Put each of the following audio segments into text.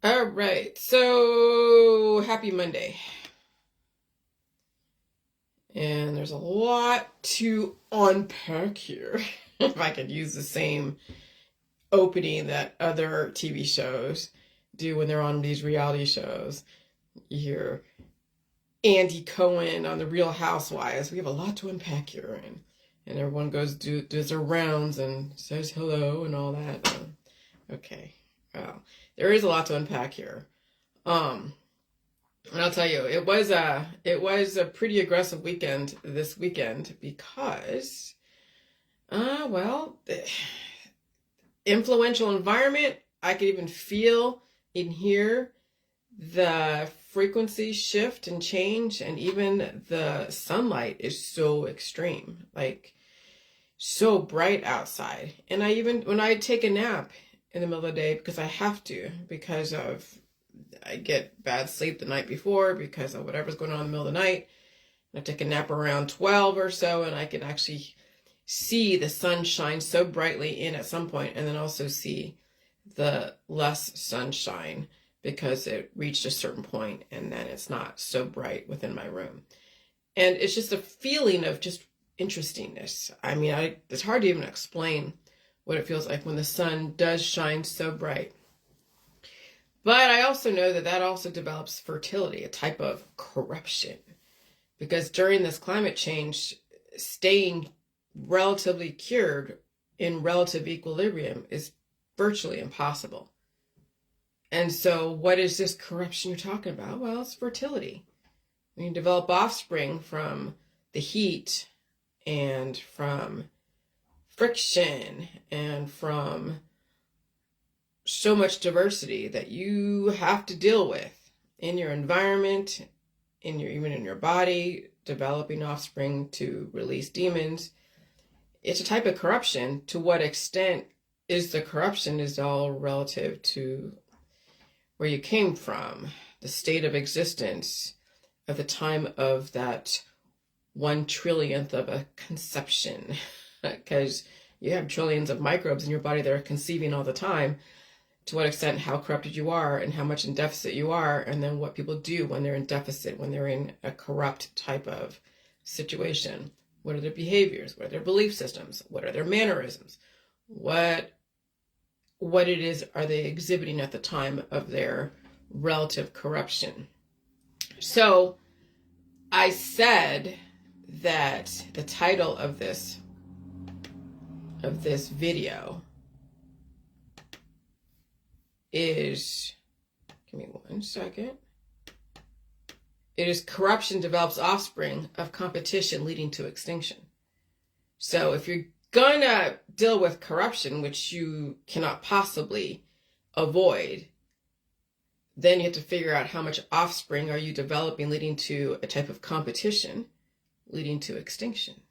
All right, so happy Monday. And there's a lot to unpack here. If I could use the same opening that other TV shows do when they're on these reality shows. You hear Andy Cohen on The Real Housewives. We have a lot to unpack here. And everyone does their rounds and says hello and all that. Okay, well, there is a lot to unpack here. And I'll tell you, it was a pretty aggressive weekend this weekend because, well, influential environment. I could even feel and hear the frequency shift and change, and even the sunlight is so extreme, like so bright outside. And when I take a nap in the middle of the day, because I have to, because I get bad sleep the night before because of whatever's going on in the middle of the night. I take a nap around 12 or so, and I can actually see the sun shine so brightly in at some point, and then also see the less sunshine because it reached a certain point and then it's not so bright within my room. And it's just a feeling of just interestingness. I mean, it's hard to even explain what it feels like when the sun does shine so bright. But I also know that also develops fertility, a type of corruption. Because during this climate change, staying relatively cured in relative equilibrium is virtually impossible. And so what is this corruption you're talking about? Well, it's fertility. When you develop offspring from the heat and from friction and from so much diversity that you have to deal with in your environment, even in your body, developing offspring to release demons. It's a type of corruption. To what extent is the corruption is all relative to where you came from, the state of existence at the time of that 1/trillionth of a conception, because you have trillions of microbes in your body that are conceiving all the time. To what extent, how corrupted you are and how much in deficit you are, and then what people do when they're in deficit, when they're in a corrupt type of situation. What are their behaviors? What are their belief systems? What are their mannerisms? What it is are they exhibiting at the time of their relative corruption? So I said that the title of this video is, give me 1 second. It is corruption develops offspring of competition leading to extinction. So if you're gonna deal with corruption, which you cannot possibly avoid, then you have to figure out how much offspring are you developing leading to a type of competition leading to extinction.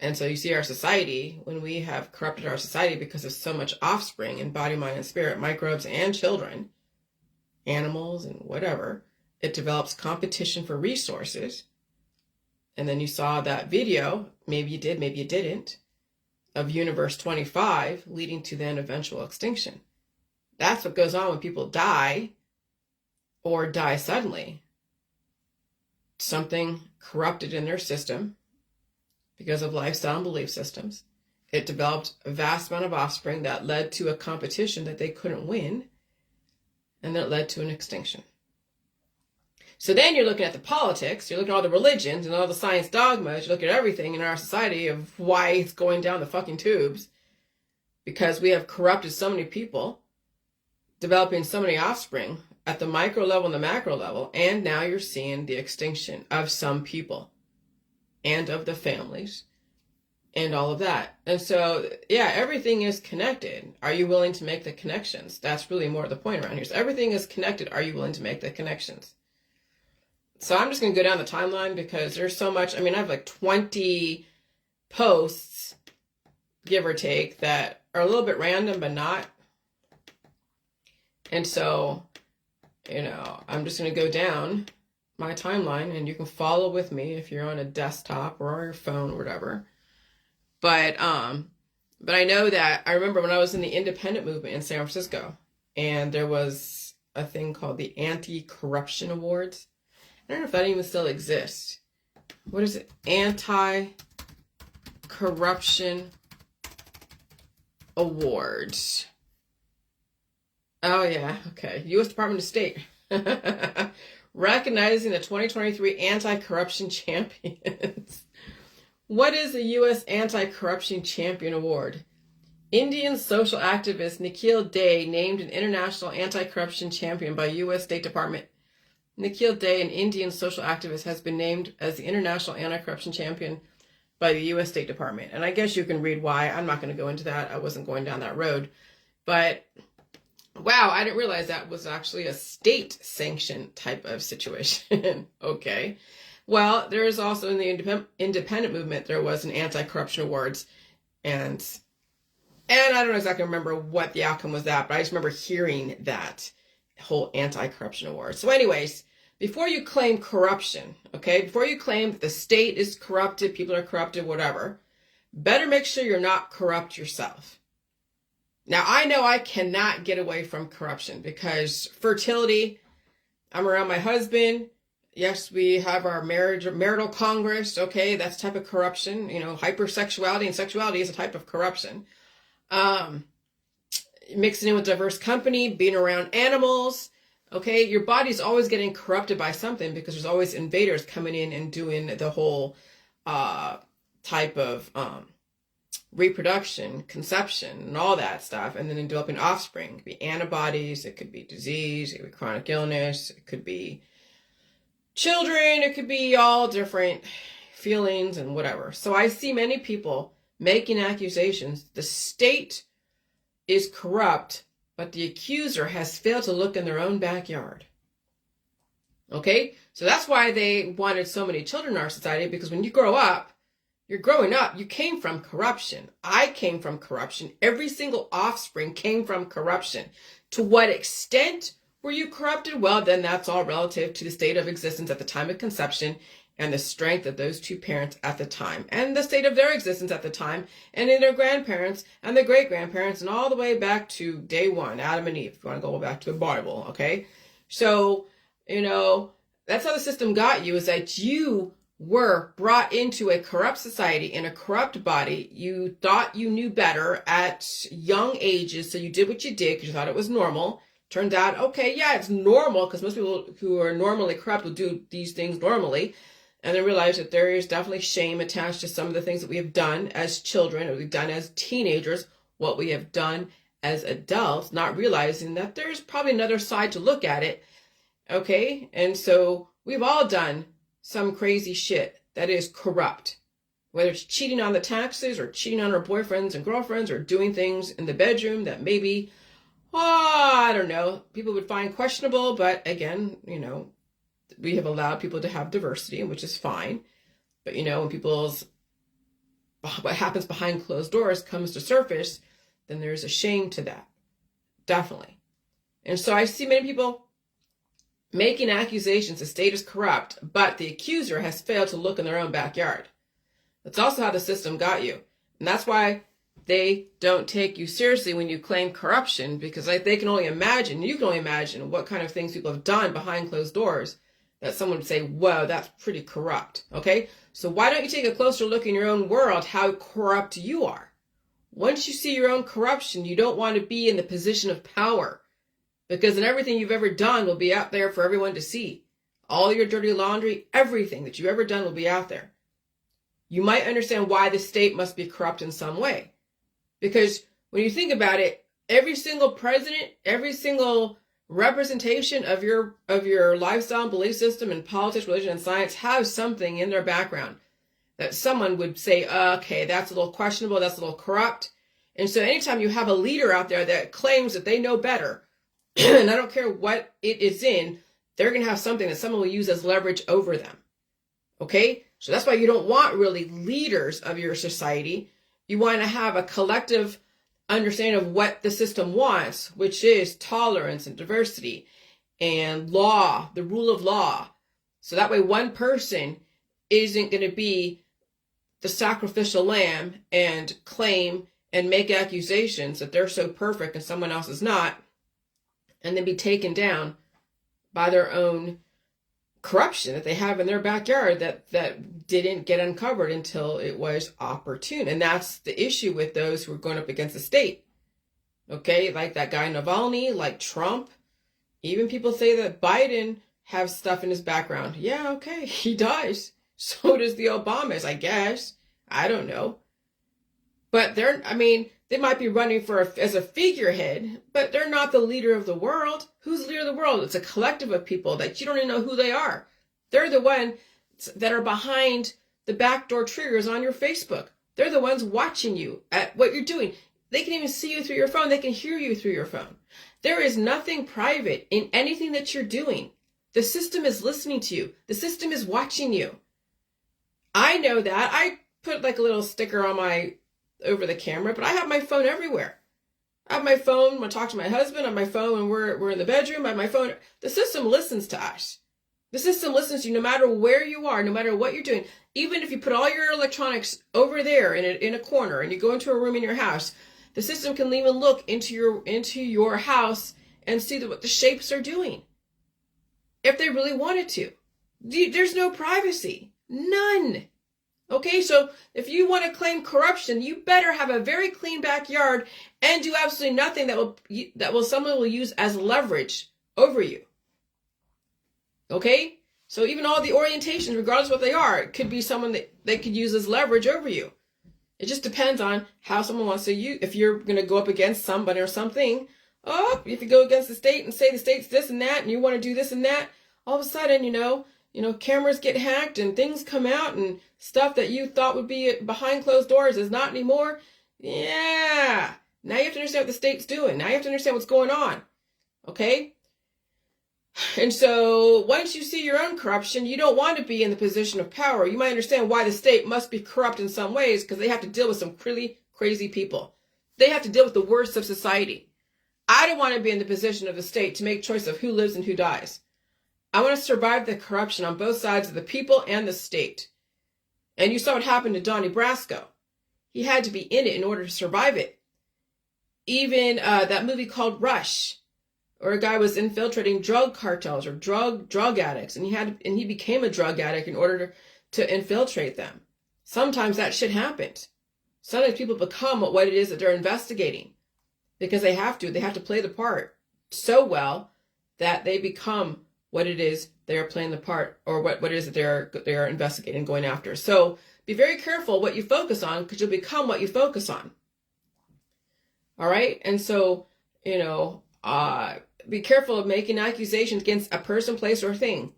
And so you see our society, when we have corrupted our society because of so much offspring in body, mind, and spirit, microbes and children, animals and whatever, it develops competition for resources. And then you saw that video, maybe you did, maybe you didn't, of Universe 25 leading to then eventual extinction. That's what goes on when people die or die suddenly. Something corrupted in their system because of lifestyle and belief systems. It developed a vast amount of offspring that led to a competition that they couldn't win, and that led to an extinction. So then you're looking at the politics, you're looking at all the religions and all the science dogmas, you look at everything in our society of why it's going down the fucking tubes, because we have corrupted so many people, developing so many offspring at the micro level and the macro level, and now you're seeing the extinction of some people and of the families and all of that. And so, yeah, everything is connected. Are you willing to make the connections? That's really more the point around here. So everything is connected. Are you willing to make the connections? So I'm just going to go down the timeline because there's so much. I mean, I have like 20 posts, give or take, that are a little bit random, but not. And so, I'm just going to go down my timeline, and you can follow with me if you're on a desktop or on your phone or whatever. But I know that I remember when I was in the independent movement in San Francisco, and there was a thing called the Anti-Corruption Awards. I don't know if that even still exists. What is it? Anti-Corruption Awards. Oh, yeah. Okay. U.S. Department of State. Recognizing the 2023 Anti-Corruption Champions. What is the U.S. Anti-Corruption Champion Award? Indian social activist Nikhil Dey named an international anti-corruption champion by U.S. State Department. Nikhil Dey, an Indian social activist, has been named as the international anti-corruption champion by the U.S. State Department. And I guess you can read why. I'm not going to go into that. I wasn't going down that road. But wow, I didn't realize that was actually a state-sanctioned type of situation. Okay. Well, there is also in the independent movement, there was an anti-corruption awards. And I don't exactly remember what the outcome was that, but I just remember hearing that whole anti-corruption award. So anyways, before you claim corruption, okay, before you claim that the state is corrupted, people are corrupted, whatever, better make sure you're not corrupt yourself. Now, I know I cannot get away from corruption because fertility, I'm around my husband. Yes, we have our marital congress. Okay, that's a type of corruption. You know, hypersexuality and sexuality is a type of corruption. Mixing in with diverse company, being around animals. Okay, your body's always getting corrupted by something because there's always invaders coming in and doing the whole type of reproduction, conception, and all that stuff, and then in developing offspring. It could be antibodies, it could be disease, it could be chronic illness, it could be children, it could be all different feelings and whatever. So I see many people making accusations. The state is corrupt, but the accuser has failed to look in their own backyard. Okay? So that's why they wanted so many children in our society, because when you grow up, you're growing up, you came from corruption. I came from corruption. Every single offspring came from corruption. To what extent were you corrupted? Well, then that's all relative to the state of existence at the time of conception and the strength of those two parents at the time, and the state of their existence at the time, and in their grandparents and their great-grandparents, and all the way back to day one, Adam and Eve, if you want to go back to the Bible, okay? So, you know, that's how the system got you, is that you were brought into a corrupt society in a corrupt body. You thought you knew better at young ages, so you did what you did because you thought it was normal. Turned out, okay, yeah, it's normal, because most people who are normally corrupt will do these things normally. And then realize that there is definitely shame attached to some of the things that we have done as children, or we've done as teenagers, what we have done as adults, not realizing that there's probably another side to look at it. Okay? And so we've all done some crazy shit that is corrupt. Whether it's cheating on the taxes, or cheating on our boyfriends and girlfriends, or doing things in the bedroom that maybe, I don't know, people would find questionable, but again, you know, we have allowed people to have diversity, which is fine. But, you know, when what happens behind closed doors comes to surface, then there's a shame to that. Definitely. And so I see many people making accusations the state is corrupt, but the accuser has failed to look in their own backyard. That's also how the system got you. And that's why they don't take you seriously when you claim corruption, because they can only imagine, you can only imagine what kind of things people have done behind closed doors that someone would say, whoa, that's pretty corrupt. Okay? So why don't you take a closer look in your own world, how corrupt you are? Once you see your own corruption, you don't want to be in the position of power, because then everything you've ever done will be out there for everyone to see. All your dirty laundry, everything that you've ever done will be out there. You might understand why the state must be corrupt in some way. Because when you think about it, every single president, every single representation of your lifestyle and belief system and politics, religion, and science have something in their background that someone would say, okay, that's a little questionable, that's a little corrupt. And so anytime you have a leader out there that claims that they know better, and I don't care what it is in, they're going to have something that someone will use as leverage over them. Okay? So that's why you don't want really leaders of your society. You want to have a collective understanding of what the system wants, which is tolerance and diversity and law, the rule of law. So that way one person isn't going to be the sacrificial lamb and claim and make accusations that they're so perfect and someone else is not. and then be taken down by their own corruption that they have in their backyard that didn't get uncovered until it was opportune. And that's the issue with those who are going up against the state. Okay, like that guy Navalny, like Trump. Even people say that Biden has stuff in his background. Yeah, okay, he does. So does the Obamas, I guess. I don't know. But they might be running as a figurehead, but they're not the leader of the world. Who's the leader of the world? It's a collective of people that you don't even know who they are. They're the ones that are behind the backdoor triggers on your Facebook. They're the ones watching you at what you're doing. They can even see you through your phone. They can hear you through your phone. There is nothing private in anything that you're doing. The system is listening to you. The system is watching you. I know that. I put like a little sticker on over the camera, but I have my phone everywhere. I have my phone when I talk to my husband, on my phone when we're in the bedroom, I have my phone. The system listens to us. The system listens to you no matter where you are, no matter what you're doing. Even if you put all your electronics over there in a corner and you go into a room in your house, the system can even look into your house and see what the shapes are doing. If they really wanted to. There's no privacy. None. Okay, so if you want to claim corruption, you better have a very clean backyard and do absolutely nothing that someone will use as leverage over you. Okay? So even all the orientations, regardless of what they are, it could be someone that they could use as leverage over you. It just depends on how someone wants to use. If you're going to go up against somebody or something, if you go against the state and say the state's this and that, and you want to do this and that, all of a sudden, cameras get hacked and things come out and stuff that you thought would be behind closed doors is not anymore. Yeah. Now you have to understand what the state's doing. Now you have to understand what's going on. Okay? And so once you see your own corruption, you don't want to be in the position of power. You might understand why the state must be corrupt in some ways, because they have to deal with some really crazy people. They have to deal with the worst of society. I don't want to be in the position of the state to make choice of who lives and who dies. I want to survive the corruption on both sides of the people and the state. And you saw what happened to Donnie Brasco. He had to be in it in order to survive it. Even that movie called Rush, or a guy was infiltrating drug cartels or drug addicts, and he became a drug addict in order to infiltrate them. Sometimes that shit happens. Sometimes people become what it is that they're investigating because they have to play the part so well that they become what it is they are playing the part, or what it is that they are investigating, going after. So be very careful what you focus on, because you'll become what you focus on. All right? And so, be careful of making accusations against a person, place, or thing.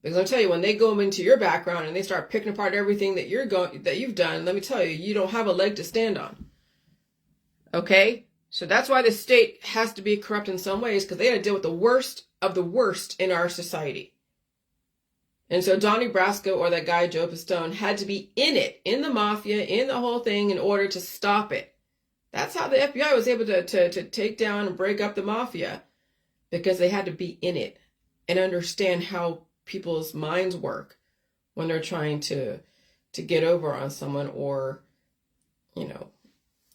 Because I'll tell you, when they go into your background and they start picking apart everything that you've done, let me tell you, you don't have a leg to stand on. Okay? So that's why the state has to be corrupt in some ways, because they got to deal with the worst of the worst in our society. And so Donnie Brasco, or that guy Joe Pistone, had to be in it, in the mafia, in the whole thing, in order to stop it. That's how the FBI was able to take down and break up the mafia, because they had to be in it and understand how people's minds work when they're trying to get over on someone, or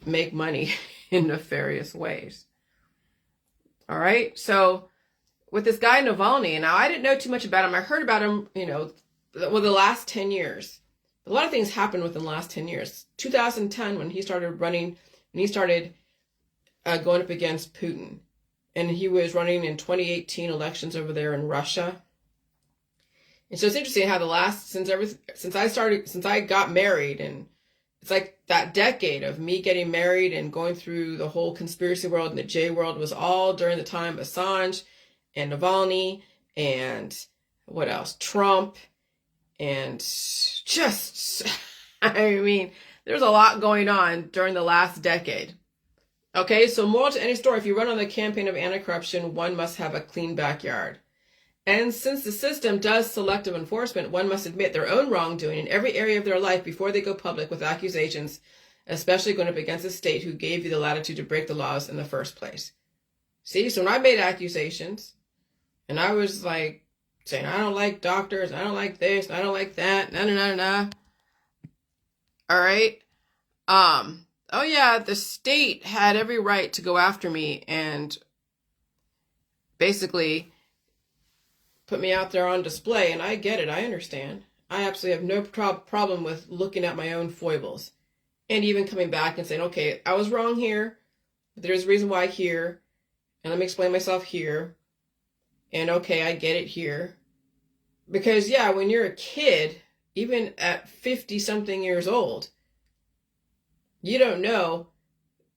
make money in nefarious ways. All right, so with this guy Navalny, now I didn't know too much about him. I heard about him, the last 10 years. A lot of things happened within the last 10 years. 2010, when he started running, and he started going up against Putin. And he was running in 2018 elections over there in Russia. And so it's interesting how since I got married, and it's like that decade of me getting married and going through the whole conspiracy world and the J world was all during the time of Assange and Navalny and what else? Trump, and just, there's a lot going on during the last decade. Okay, so moral to any story, if you run on the campaign of anti-corruption, one must have a clean backyard. And since the system does selective enforcement, one must admit their own wrongdoing in every area of their life before they go public with accusations, especially going up against the state who gave you the latitude to break the laws in the first place. See, so when I made accusations, and I was like saying, I don't like doctors, I don't like this, I don't like that, nah. All right. Oh yeah, the state had every right to go after me and basically put me out there on display, and I get it. I understand. I absolutely have no problem with looking at my own foibles and even coming back and saying, okay, I was wrong here, but there's a reason why here, and let me explain myself here, and okay, I get it here. Because, yeah, when you're a kid, even at 50-something years old, you don't know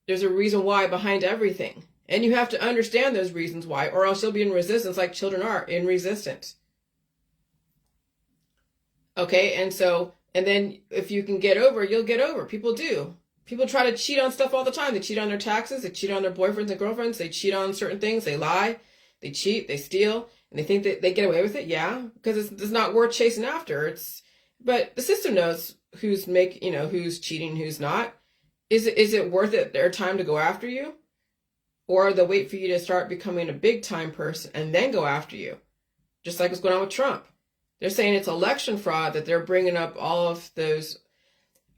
there's a reason why behind everything. And you have to understand those reasons why, or else you'll be in resistance like children are in resistance. Okay, and then if you can get over, you'll get over. People do. People try to cheat on stuff all the time. They cheat on their taxes. They cheat on their boyfriends and girlfriends. They cheat on certain things. They lie. They cheat. They steal. And they think that they get away with it. Yeah, because it's not worth chasing after. But the system knows who's cheating, who's not. Is it worth it their time to go after you? Or they'll wait for you to start becoming a big time person and then go after you. Just like what's going on with Trump. They're saying it's election fraud, that they're bringing up all of those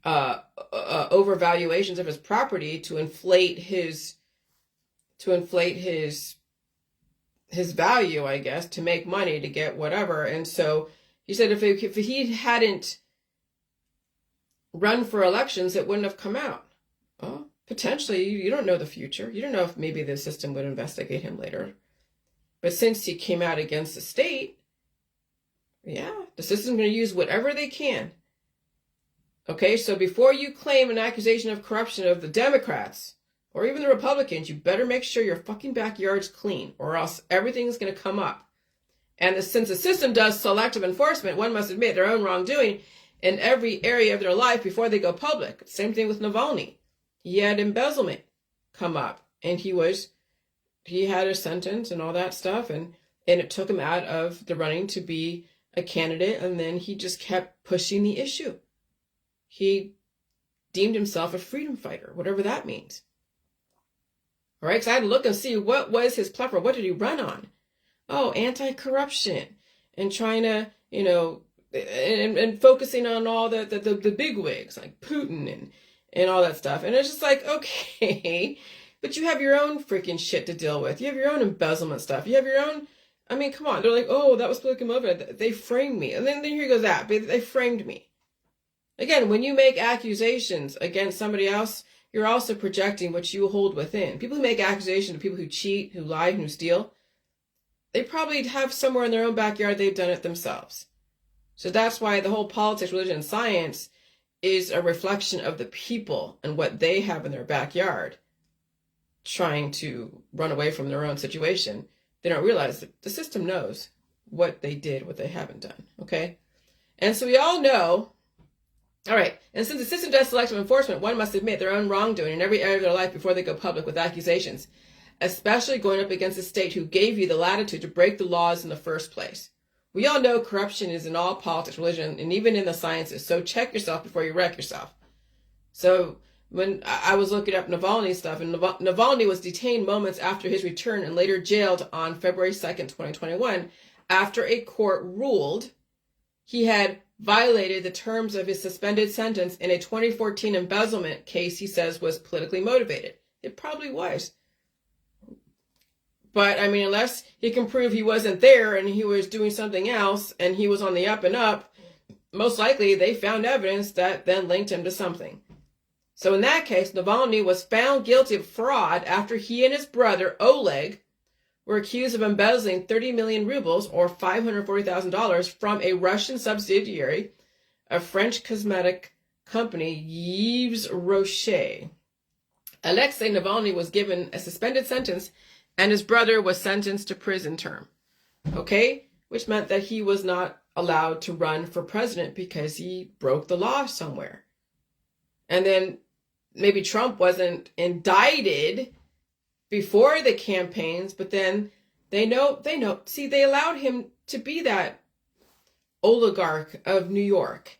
overvaluations of his property to inflate his value, I guess, to make money, to get whatever. And so he said if he hadn't run for elections, it wouldn't have come out. Well, potentially, you don't know the future. You don't know if maybe the system would investigate him later. But since he came out against the state, yeah, the system's going to use whatever they can. Okay, so before you claim an accusation of corruption of the Democrats or even the Republicans, you better make sure your fucking backyard's clean, or else everything's going to come up. And since the system does selective enforcement, one must admit their own wrongdoing in every area of their life before they go public. Same thing with Navalny. He had embezzlement come up, and he had a sentence and all that stuff, and it took him out of the running to be a candidate, and then he just kept pushing the issue. He deemed himself a freedom fighter, whatever that means. All right, so I had to look and see what was his platform. What did he run on? Oh, anti-corruption, and trying to, and focusing on all the big wigs like Putin and all that stuff. And it's just like, okay, but you have your own freaking shit to deal with. You have your own embezzlement stuff. You have your own, I mean, come on. They're like, oh, that was politically motivated. They framed me. And then here goes that. They framed me. Again, when you make accusations against somebody else, you're also projecting what you hold within. People who make accusations of people who cheat, who lie, who steal, they probably have somewhere in their own backyard they've done it themselves. So that's why the whole politics, religion, and science is a reflection of the people and what they have in their backyard, trying to run away from their own situation. They don't realize that the system knows what they did, what they haven't done, okay? And so we all know, all right, and since the system does selective enforcement, one must admit their own wrongdoing in every area of their life before they go public with accusations, especially going up against the state who gave you the latitude to break the laws in the first place. We all know corruption is in all politics, religion, and even in the sciences, so check yourself before you wreck yourself. So when I was looking up Navalny stuff, and Navalny was detained moments after his return and later jailed on February 2nd, 2021, after a court ruled he had violated the terms of his suspended sentence in a 2014 embezzlement case he says was politically motivated. It probably was. But, I mean, unless he can prove he wasn't there and he was doing something else and he was on the up and up, most likely they found evidence that then linked him to something. So in that case, Navalny was found guilty of fraud after he and his brother, Oleg, were accused of embezzling 30 million rubles, or $540,000, from a Russian subsidiary of French cosmetic company Yves Rocher. Alexei Navalny was given a suspended sentence, and his brother was sentenced to prison term. Okay? Which meant that he was not allowed to run for president because he broke the law somewhere. And then maybe Trump wasn't indicted before the campaigns, but then they know. See, they allowed him to be that oligarch of New York,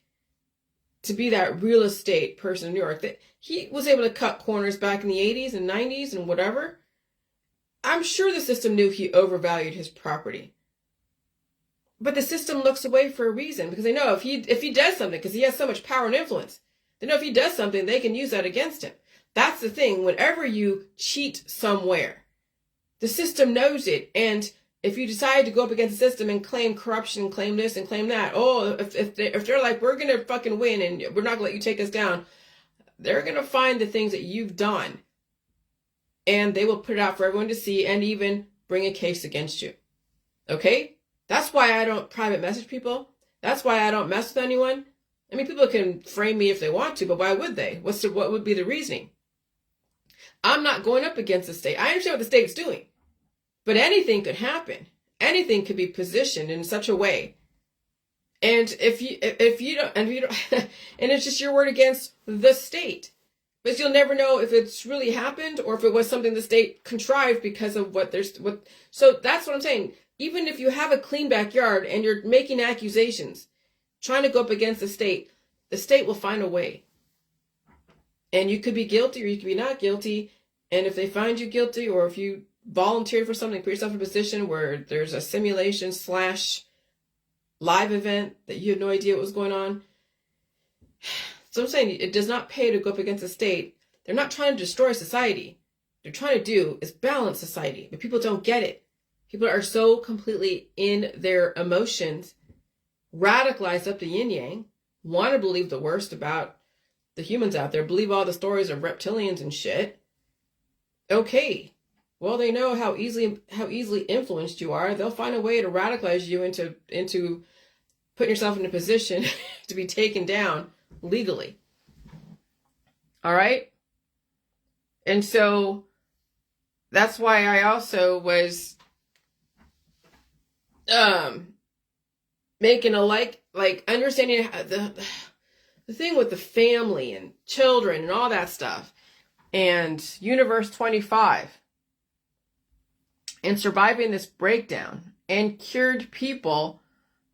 to be that real estate person in New York. That he was able to cut corners back in the 80s and 90s and whatever. I'm sure the system knew he overvalued his property. But the system looks away for a reason, because they know if he does something, because he has so much power and influence, they know if he does something, they can use that against him. That's the thing. Whenever you cheat somewhere, The system knows it. And if you decide to go up against the system and claim corruption, and claim this and claim that, if they're like, we're going to fucking win and we're not going to let you take us down, they're going to find the things that you've done. And they will put it out for everyone to see and even bring a case against you. Okay? That's why I don't private message people. That's why I don't mess with anyone. I mean, people can frame me if they want to, but why would they? What would be the reasoning? I'm not going up against the state. I understand what the state's doing. But anything could happen. Anything could be positioned in such a way. And if you don't, and it's just your word against the state. But you'll never know if it's really happened or if it was something the state contrived because of so that's what I'm saying. Even if you have a clean backyard and you're making accusations, trying to go up against the state will find a way. And you could be guilty or you could be not guilty. And if they find you guilty or if you volunteered for something, put yourself in a position where there's a simulation / live event that you had no idea what was going on. So I'm saying it does not pay to go up against the state. They're not trying to destroy society. What they're trying to do is balance society, but people don't get it. People are so completely in their emotions, radicalized up to yin yang, want to believe the worst about the humans out there, believe all the stories of reptilians and shit. Okay. Well, they know how easily influenced you are. They'll find a way to radicalize you into putting yourself in a position to be taken down legally. All right? And so that's why I also was making like understanding how the thing with the family and children and all that stuff and Universe 25 and surviving this breakdown and cured people,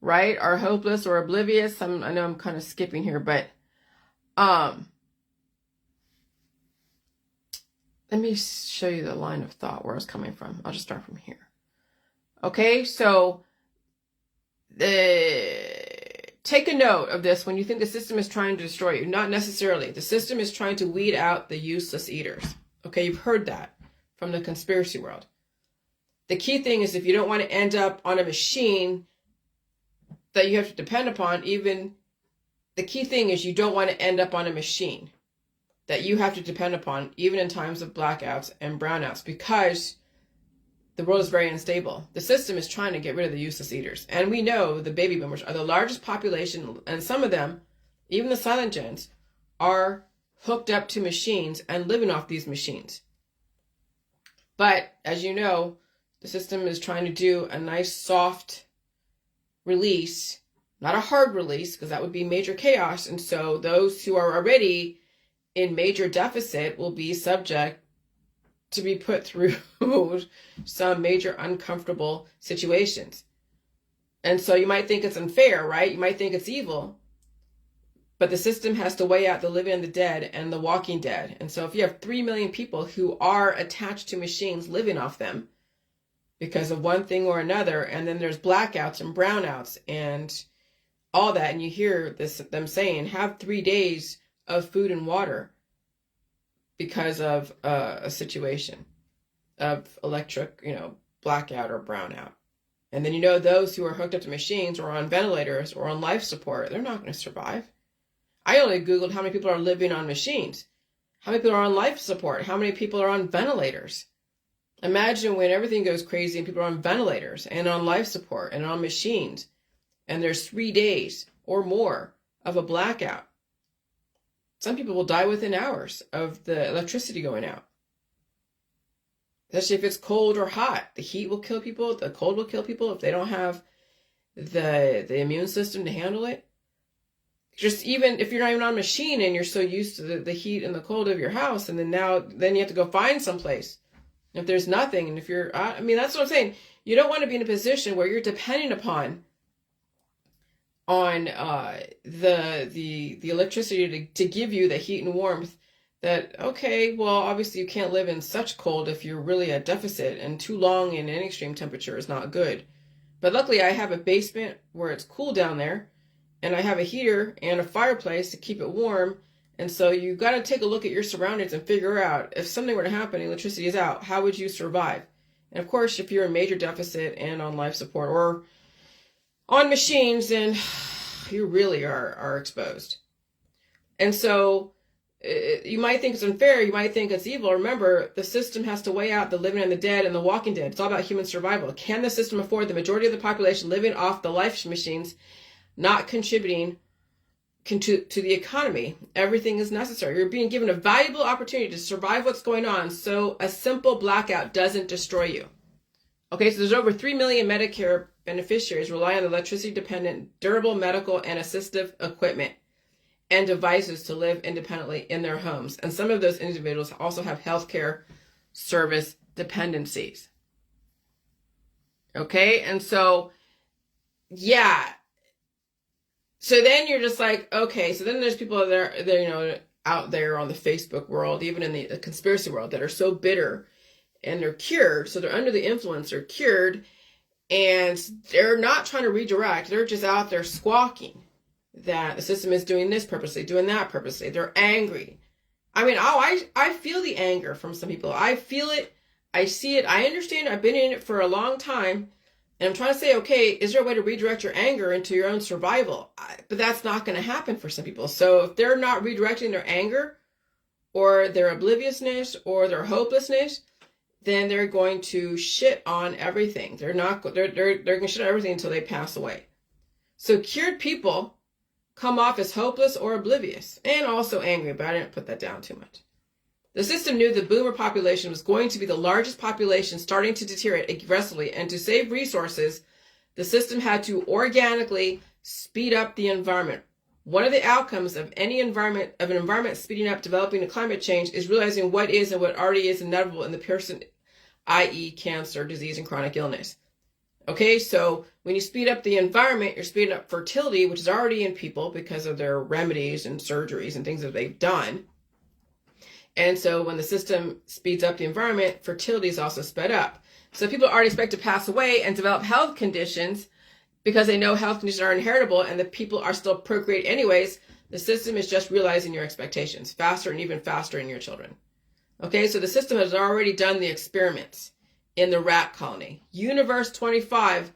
right, are hopeless or oblivious. I know I'm kind of skipping here, but let me show you the line of thought where I was coming from. I'll just start from here. Okay, so take a note of this when you think the system is trying to destroy you. Not necessarily. The system is trying to weed out the useless eaters. Okay, you've heard that from the conspiracy world. The key thing is if you don't want to end up on a machine that you have to depend upon, even the key thing is you don't want to end up on a machine that you have to depend upon, even in times of blackouts and brownouts, because the world is very unstable. The system is trying to get rid of the useless eaters. And we know the baby boomers are the largest population, and some of them, even the silent gens, are hooked up to machines and living off these machines. But as you know, the system is trying to do a nice soft release, not a hard release, because that would be major chaos. And so those who are already in major deficit will be subject to be put through some major uncomfortable situations. And so you might think it's unfair, right? You might think it's evil. But the system has to weigh out the living and the dead and the walking dead. And so if you have 3 million people who are attached to machines living off them because of one thing or another, and then there's blackouts and brownouts and all that, and you hear them saying, have 3 days of food and water because of a situation of electric, blackout or brownout. And then those who are hooked up to machines or on ventilators or on life support, they're not going to survive. I only Googled how many people are living on machines. How many people are on life support? How many people are on ventilators? Imagine when everything goes crazy and people are on ventilators and on life support and on machines, and there's 3 days or more of a blackout. Some people will die within hours of the electricity going out. Especially if it's cold or hot. The heat will kill people. The cold will kill people if they don't have the immune system to handle it. Just even if you're not even on a machine and you're so used to the heat and the cold of your house, and then you have to go find someplace. If there's nothing, and if you're, that's what I'm saying. You don't want to be in a position where you're depending upon the electricity to give you the heat and warmth that, okay, well, obviously you can't live in such cold if you're really at deficit, and too long in any extreme temperature is not good. But luckily I have a basement where it's cool down there, and I have a heater and a fireplace to keep it warm. And so you got to take a look at your surroundings and figure out if something were to happen, electricity is out, how would you survive? And of course, if you're in major deficit and on life support or on machines, then you really are exposed. And so you might think it's unfair. You might think it's evil. Remember, the system has to weigh out the living and the dead and the walking dead. It's all about human survival. Can the system afford the majority of the population living off the life machines, not contributing to the economy? Everything is necessary. You're being given a valuable opportunity to survive what's going on, so a simple blackout doesn't destroy you. Okay, so there's over 3 million Medicare beneficiaries rely on electricity-dependent, durable medical and assistive equipment and devices to live independently in their homes. And some of those individuals also have healthcare service dependencies. Okay, and so, yeah. So then you're just like, okay, so then there's people that are out there on the Facebook world, even in the conspiracy world, that are so bitter and they're cured. So they're under the influence, they're cured, and they're not trying to redirect. They're just out there squawking that the system is doing this purposely, doing that purposely. They're angry. I mean, I feel the anger from some people. I feel it. I see it. I understand. I've been in it for a long time. And I'm trying to say, okay, is there a way to redirect your anger into your own survival? But that's not going to happen for some people. So if they're not redirecting their anger or their obliviousness or their hopelessness, then they're going to shit on everything. They're going to shit on everything until they pass away. So cured people come off as hopeless or oblivious and also angry, but I didn't put that down too much. The system knew the boomer population was going to be the largest population starting to deteriorate aggressively, and to save resources, the system had to organically speed up the environment. One of the outcomes of an environment speeding up developing to climate change is realizing what is and what already is inevitable in the person, i.e. cancer, disease, and chronic illness. Okay, so when you speed up the environment, you're speeding up fertility, which is already in people because of their remedies and surgeries and things that they've done. And so when the system speeds up the environment, fertility is also sped up. So people already expect to pass away and develop health conditions because they know health conditions are inheritable and the people are still procreate anyways. The system is just realizing your expectations faster and even faster in your children. Okay, so the system has already done the experiments in the rat colony. Universe 25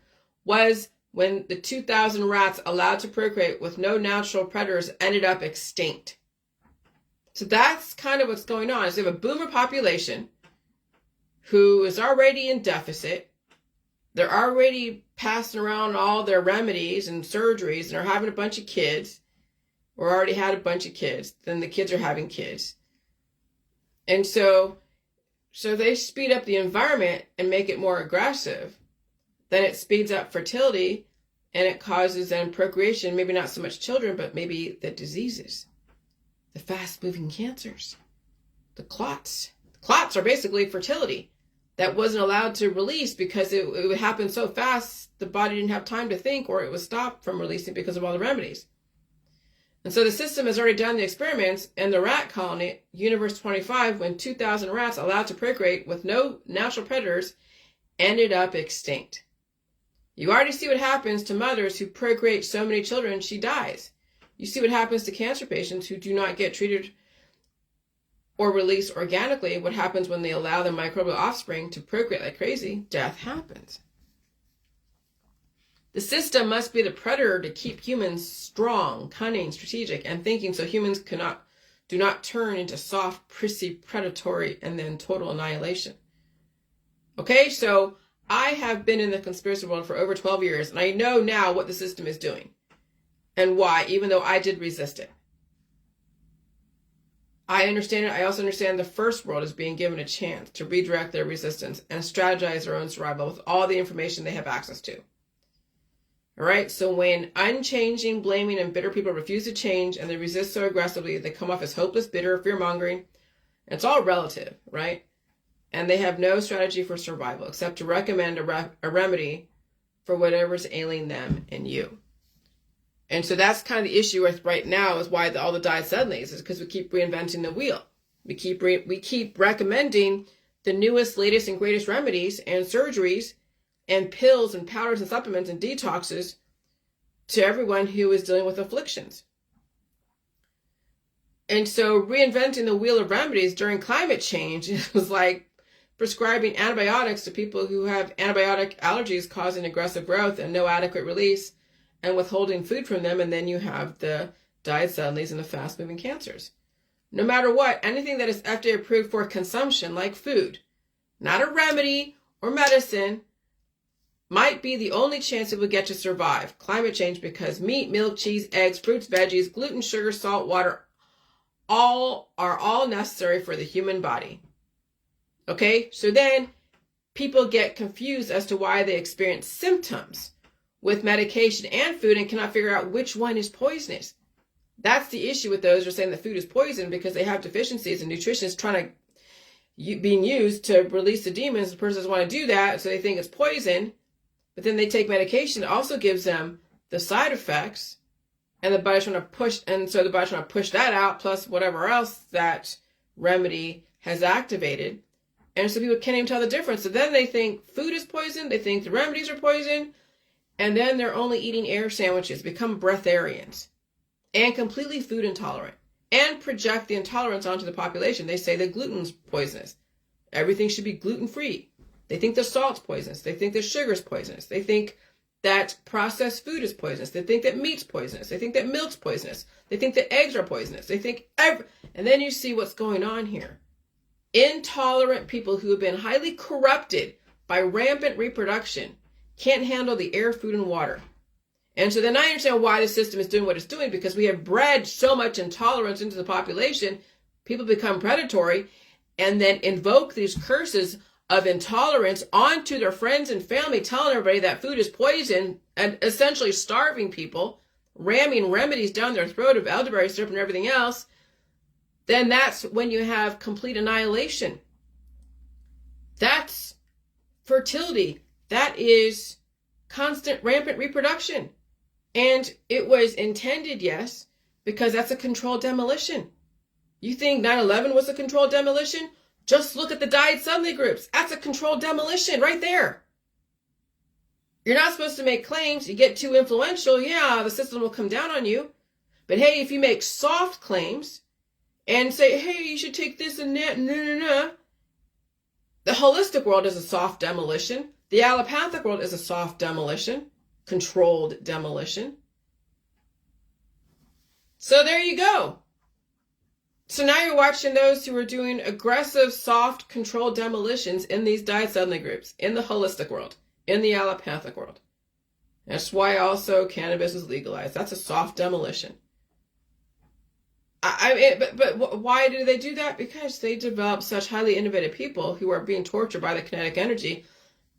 was when the 2,000 rats allowed to procreate with no natural predators ended up extinct. So that's kind of what's going on. So you have a boomer population who is already in deficit. They're already passing around all their remedies and surgeries and are having a bunch of kids, or already had a bunch of kids. Then the kids are having kids. And so they speed up the environment and make it more aggressive. Then it speeds up fertility and it causes then procreation, maybe not so much children, but maybe the diseases. The fast-moving cancers, the clots. Clots are basically fertility that wasn't allowed to release because it would happen so fast the body didn't have time to think, or it was stopped from releasing because of all the remedies. And so the system has already done the experiments in the rat colony, Universe 25, when 2,000 rats allowed to procreate with no natural predators ended up extinct. You already see what happens to mothers who procreate so many children, she dies. You see what happens to cancer patients who do not get treated or released organically. What happens when they allow the microbial offspring to procreate like crazy? Death happens. The system must be the predator to keep humans strong, cunning, strategic, and thinking so humans do not turn into soft, prissy, predatory, and then total annihilation. Okay, so I have been in the conspiracy world for over 12 years, and I know now what the system is doing. And why, even though I did resist it. I understand it. I also understand the first world is being given a chance to redirect their resistance and strategize their own survival with all the information they have access to. All right, so when unchanging, blaming, and bitter people refuse to change and they resist so aggressively, they come off as hopeless, bitter, fear-mongering. It's all relative, right? And they have no strategy for survival except to recommend a remedy for whatever's ailing them and you. And so that's kind of the issue with right now is why all the diet suddenlies is because we keep reinventing the wheel. We keep recommending the newest, latest, and greatest remedies and surgeries and pills and powders and supplements and detoxes to everyone who is dealing with afflictions. And so reinventing the wheel of remedies during climate change was like prescribing antibiotics to people who have antibiotic allergies causing aggressive growth and no adequate release, and withholding food from them, and then you have the diet suddenlies and the fast-moving cancers. No matter what, anything that is FDA approved for consumption, like food, not a remedy or medicine, might be the only chance it would get to survive climate change, because meat, milk, cheese, eggs, fruits, veggies, gluten, sugar, salt, water, are all necessary for the human body. Okay, so then people get confused as to why they experience symptoms with medication and food and cannot figure out which one is poisonous. That's the issue with those who are saying the food is poison, because they have deficiencies and nutrition is being used to release the demons. The person doesn't want to do that, so they think it's poison. But then they take medication that also gives them the side effects, and the body's trying to push, and so the body's trying to push that out, plus whatever else that remedy has activated. And so people can't even tell the difference. So then they think food is poison, they think the remedies are poison, and then they're only eating air sandwiches, become breatharians, and completely food intolerant, and project the intolerance onto the population. They say that gluten's poisonous. Everything should be gluten-free. They think the salt's poisonous. They think the sugar's poisonous. They think that processed food is poisonous. They think that meat's poisonous. They think that milk's poisonous. They think that eggs are poisonous. They think and then you see what's going on here. Intolerant people who have been highly corrupted by rampant reproduction can't handle the air, food, and water. And so then I understand why the system is doing what it's doing, because we have bred so much intolerance into the population. People become predatory and then invoke these curses of intolerance onto their friends and family, telling everybody that food is poison and essentially starving people, ramming remedies down their throat of elderberry syrup and everything else. Then that's when you have complete annihilation. That's fertility. That is constant rampant reproduction. And it was intended, yes, because that's a controlled demolition. You think 9/11 was a controlled demolition? Just look at the diet suddenly groups. That's a controlled demolition right there. You're not supposed to make claims. You get too influential, yeah, the system will come down on you. But hey, if you make soft claims and say, hey, you should take this and that, the holistic world is a soft demolition. The allopathic world is a soft demolition, controlled demolition. So there you go. So now you're watching those who are doing aggressive, soft, controlled demolitions in these diet suddenly groups, in the holistic world, in the allopathic world. That's why also cannabis is legalized. That's a soft demolition. But why do they do that? Because they develop such highly innovative people who are being tortured by the kinetic energy.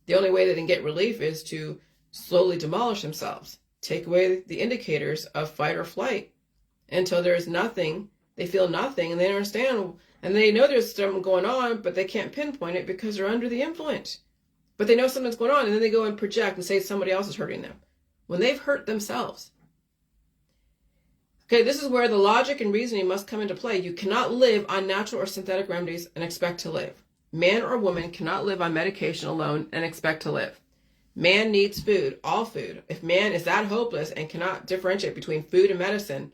The only way they can get relief is to slowly demolish themselves, take away the indicators of fight or flight until there is nothing. They feel nothing, and they don't understand, and they know there's something going on, but they can't pinpoint it because they're under the influence. But they know something's going on, and then they go and project and say somebody else is hurting them when they've hurt themselves. Okay, this is where the logic and reasoning must come into play. You cannot live on natural or synthetic remedies and expect to live. Man or woman cannot live on medication alone and expect to live. Man needs food, all food. If man is that hopeless and cannot differentiate between food and medicine,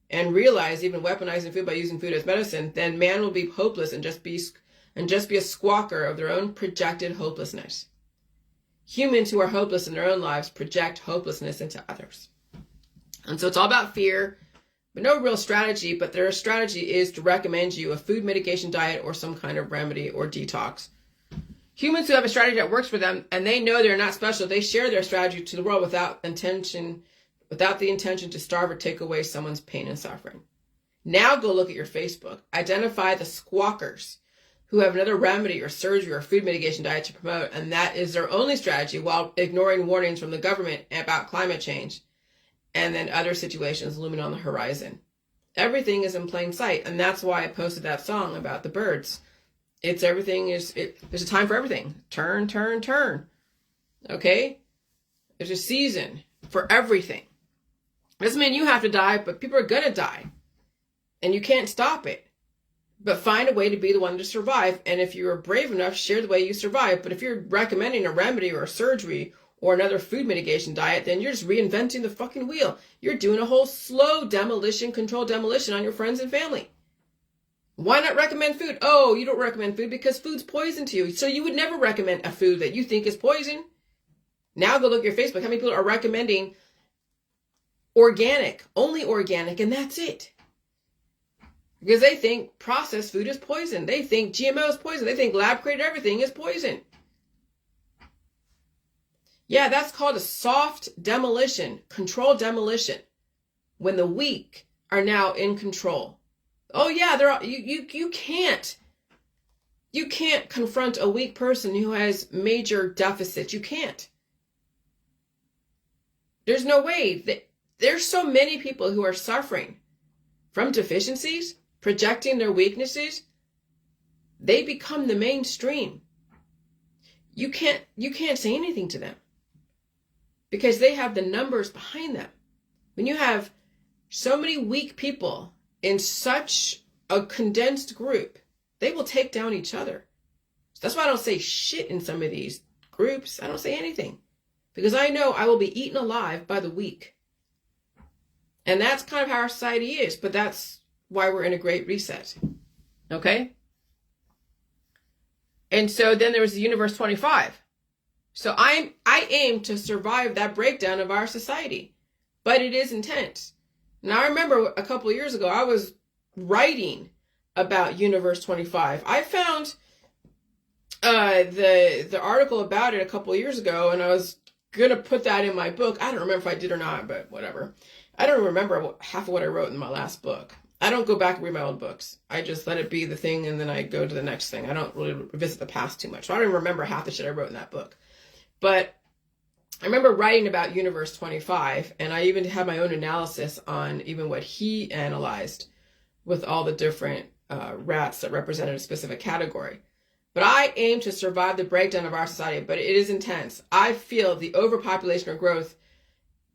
and realize even weaponizing food by using food as medicine, then man will be hopeless and just be a squawker of their own projected hopelessness. Humans who are hopeless in their own lives project hopelessness into others. And so it's all about fear, but no real strategy, but their strategy is to recommend you a food mitigation diet or some kind of remedy or detox. Humans who have a strategy that works for them and they know they're not special, they share their strategy to the world without the intention to starve or take away someone's pain and suffering. Now go look at your Facebook. Identify the squawkers who have another remedy or surgery or food mitigation diet to promote, and that is their only strategy while ignoring warnings from the government about climate change and then other situations looming on the horizon. Everything is in plain sight, and that's why I posted that song about the birds. There's a time for everything. Turn, turn, turn. Okay? There's a season for everything. Doesn't mean you have to die, but people are going to die. And you can't stop it. But find a way to be the one to survive. And if you're brave enough, share the way you survive. But if you're recommending a remedy or a surgery or another food mitigation diet, then you're just reinventing the fucking wheel. You're doing a whole slow demolition, controlled demolition on your friends and family. Why not recommend food? Oh, you don't recommend food because food's poison to you. So you would never recommend a food that you think is poison. Now go look at your Facebook. How many people are recommending organic, only organic, and that's it? Because they think processed food is poison. They think GMO is poison. They think lab created everything is poison. Yeah, that's called a soft demolition, controlled demolition, when the weak are now in control. Oh yeah, you can't confront a weak person who has major deficits. You can't. There's no way. There's so many people who are suffering from deficiencies, projecting their weaknesses. They become the mainstream. You can't say anything to them because they have the numbers behind them. When you have so many weak people in such a condensed group, they will take down each other. That's why I don't say shit in some of these groups. I don't say anything because I know I will be eaten alive by the weak. And that's kind of how our society is, but that's why we're in a great reset. Okay? And so then there was the Universe 25. So I aim to survive that breakdown of our society, but it is intense. Now I remember a couple of years ago, I was writing about Universe 25. I found the article about it a couple of years ago, and I was gonna put that in my book. I don't remember if I did or not, but whatever. I don't remember half of what I wrote in my last book. I don't go back and read my old books. I just let it be the thing, and then I go to the next thing. I don't really revisit the past too much. So I don't even remember half the shit I wrote in that book. But I remember writing about Universe 25, and I even had my own analysis on even what he analyzed with all the different rats that represented a specific category. But I aim to survive the breakdown of our society, but it is intense. I feel the overpopulation or growth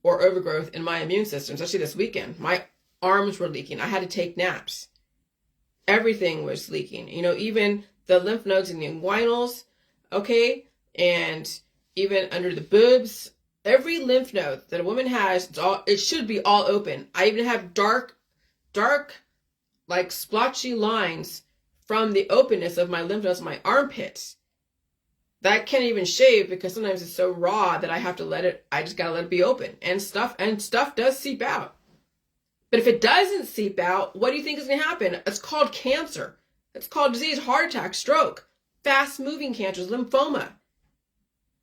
or overgrowth in my immune system, especially this weekend. My arms were leaking. I had to take naps. Everything was leaking. You know, even the lymph nodes in the inguinals, okay? And even under the boobs, every lymph node that a woman has, it should be all open. I even have dark, like splotchy lines from the openness of my lymph nodes in my armpits. That I can't even shave because sometimes it's so raw that I have to I just gotta let it be open. And stuff does seep out. But if it doesn't seep out, what do you think is gonna happen? It's called cancer. It's called disease, heart attack, stroke, fast moving cancers, lymphoma.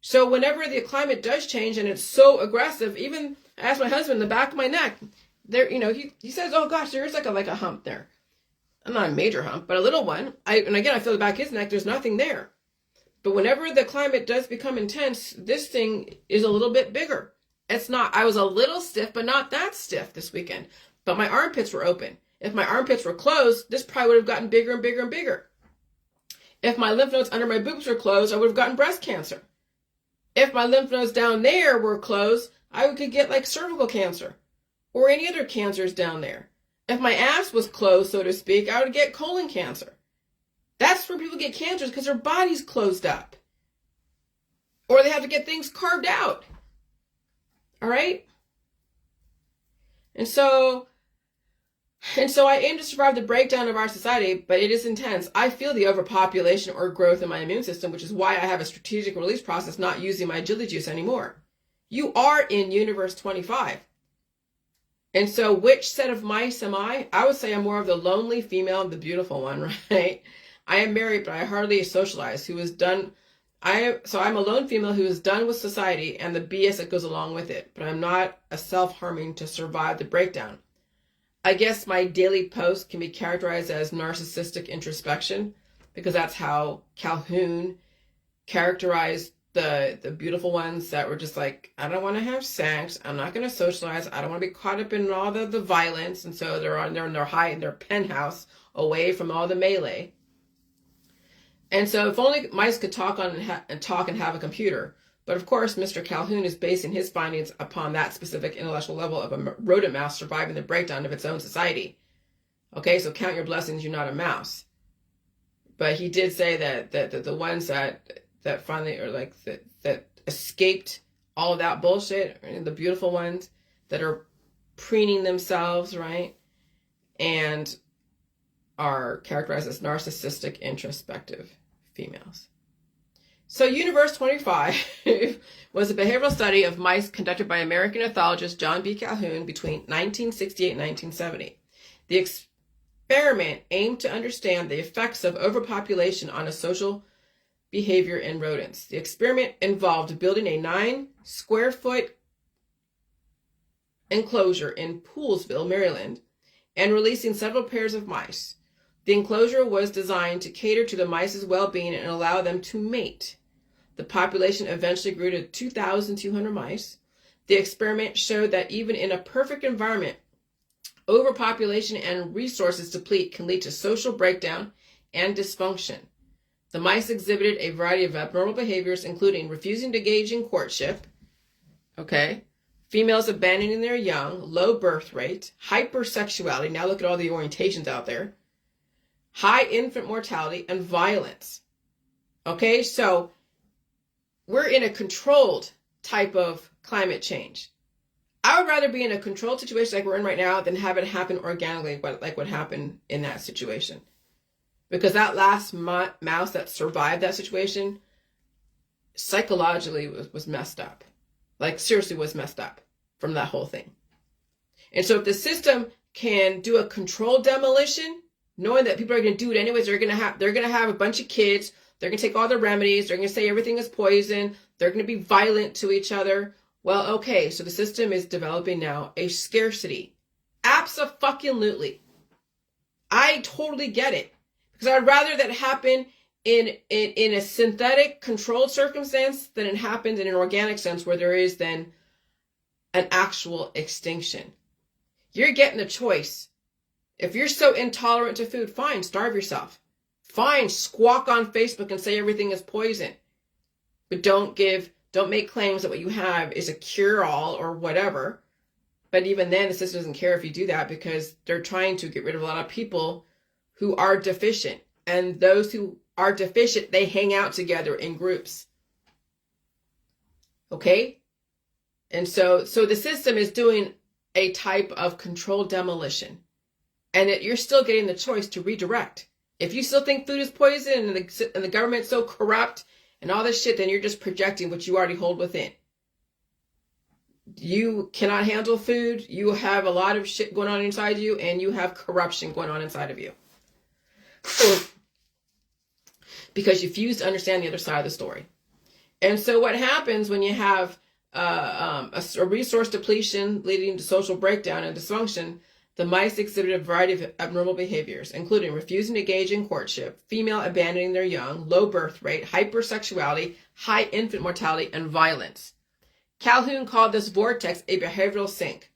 So whenever the climate does change and it's so aggressive, even I asked my husband, the back of my neck, there, you know, he says, oh gosh, there's like a hump there. Not a major hump, but a little one. And again, I feel the back of his neck, there's nothing there. But whenever the climate does become intense, this thing is a little bit bigger. It's not, I was a little stiff, but not that stiff this weekend. But my armpits were open. If my armpits were closed, this probably would have gotten bigger and bigger and bigger. If my lymph nodes under my boobs were closed, I would have gotten breast cancer. If my lymph nodes down there were closed, I could get like cervical cancer or any other cancers down there. If my ass was closed, so to speak, I would get colon cancer. That's where people get cancers because their body's closed up. Or they have to get things carved out. All right? And so I aim to survive the breakdown of our society, but it is intense. I feel the overpopulation or growth in my immune system, which is why I have a strategic release process, not using my agility juice anymore. You are in Universe 25. And so which set of mice am I? I would say I'm more of the lonely female, the beautiful one, right? I am married, but I hardly socialize, who is done. So I'm a lone female who is done with society and the BS that goes along with it, but I'm not a self-harming to survive the breakdown. I guess my daily post can be characterized as narcissistic introspection because that's how Calhoun characterized the beautiful ones that were just like, I don't want to have sex. I'm not going to socialize. I don't want to be caught up in all the violence. And so they're in their penthouse away from all the melee. And so if only mice could talk and have a computer. But of course, Mr. Calhoun is basing his findings upon that specific intellectual level of a rodent mouse surviving the breakdown of its own society. Okay, so count your blessings, you're not a mouse. But he did say that the ones that finally, or like that escaped all of that bullshit, the beautiful ones that are preening themselves, right? And are characterized as narcissistic, introspective females. So Universe 25 was a behavioral study of mice conducted by American ethologist John B. Calhoun between 1968 and 1970. The experiment aimed to understand the effects of overpopulation on a social behavior in rodents. The experiment involved building a 9-square-foot enclosure in Poolesville, Maryland, and releasing several pairs of mice. The enclosure was designed to cater to the mice's well-being and allow them to mate. The population eventually grew to 2,200 mice. The experiment showed that even in a perfect environment, overpopulation and resources deplete can lead to social breakdown and dysfunction. The mice exhibited a variety of abnormal behaviors, including refusing to engage in courtship, females abandoning their young, low birth rate, hypersexuality, now look at all the orientations out there, high infant mortality, and violence. Okay, so we're in a controlled type of climate change. I would rather be in a controlled situation like we're in right now than have it happen organically, like what happened in that situation. Because that last mouse that survived that situation psychologically was messed up. Like seriously was messed up from that whole thing. And so if the system can do a controlled demolition, knowing that people are going to do it anyways, they're going to have a bunch of kids, they're going to take all the remedies, they're going to say everything is poison, they're going to be violent to each other. Well, okay, so the system is developing now a scarcity. Abso-fucking-lutely. I totally get it. Because I'd rather that happen in a synthetic controlled circumstance than it happens in an organic sense where there is then an actual extinction. You're getting a choice. If you're so intolerant to food, fine, starve yourself. Fine, squawk on Facebook and say everything is poison. But don't make claims that what you have is a cure-all or whatever. But even then, the system doesn't care if you do that because they're trying to get rid of a lot of people who are deficient. And those who are deficient, they hang out together in groups. Okay? And so the system is doing a type of controlled demolition. And that you're still getting the choice to redirect. If you still think food is poison and the government's so corrupt and all this shit, then you're just projecting what you already hold within. You cannot handle food. You have a lot of shit going on inside you, and you have corruption going on inside of you. Because you refuse to understand the other side of the story. And so what happens when you have a resource depletion leading to social breakdown and dysfunction, the mice exhibited a variety of abnormal behaviors, including refusing to engage in courtship, female abandoning their young, low birth rate, hypersexuality, high infant mortality, and violence. Calhoun called this vortex a behavioral sink.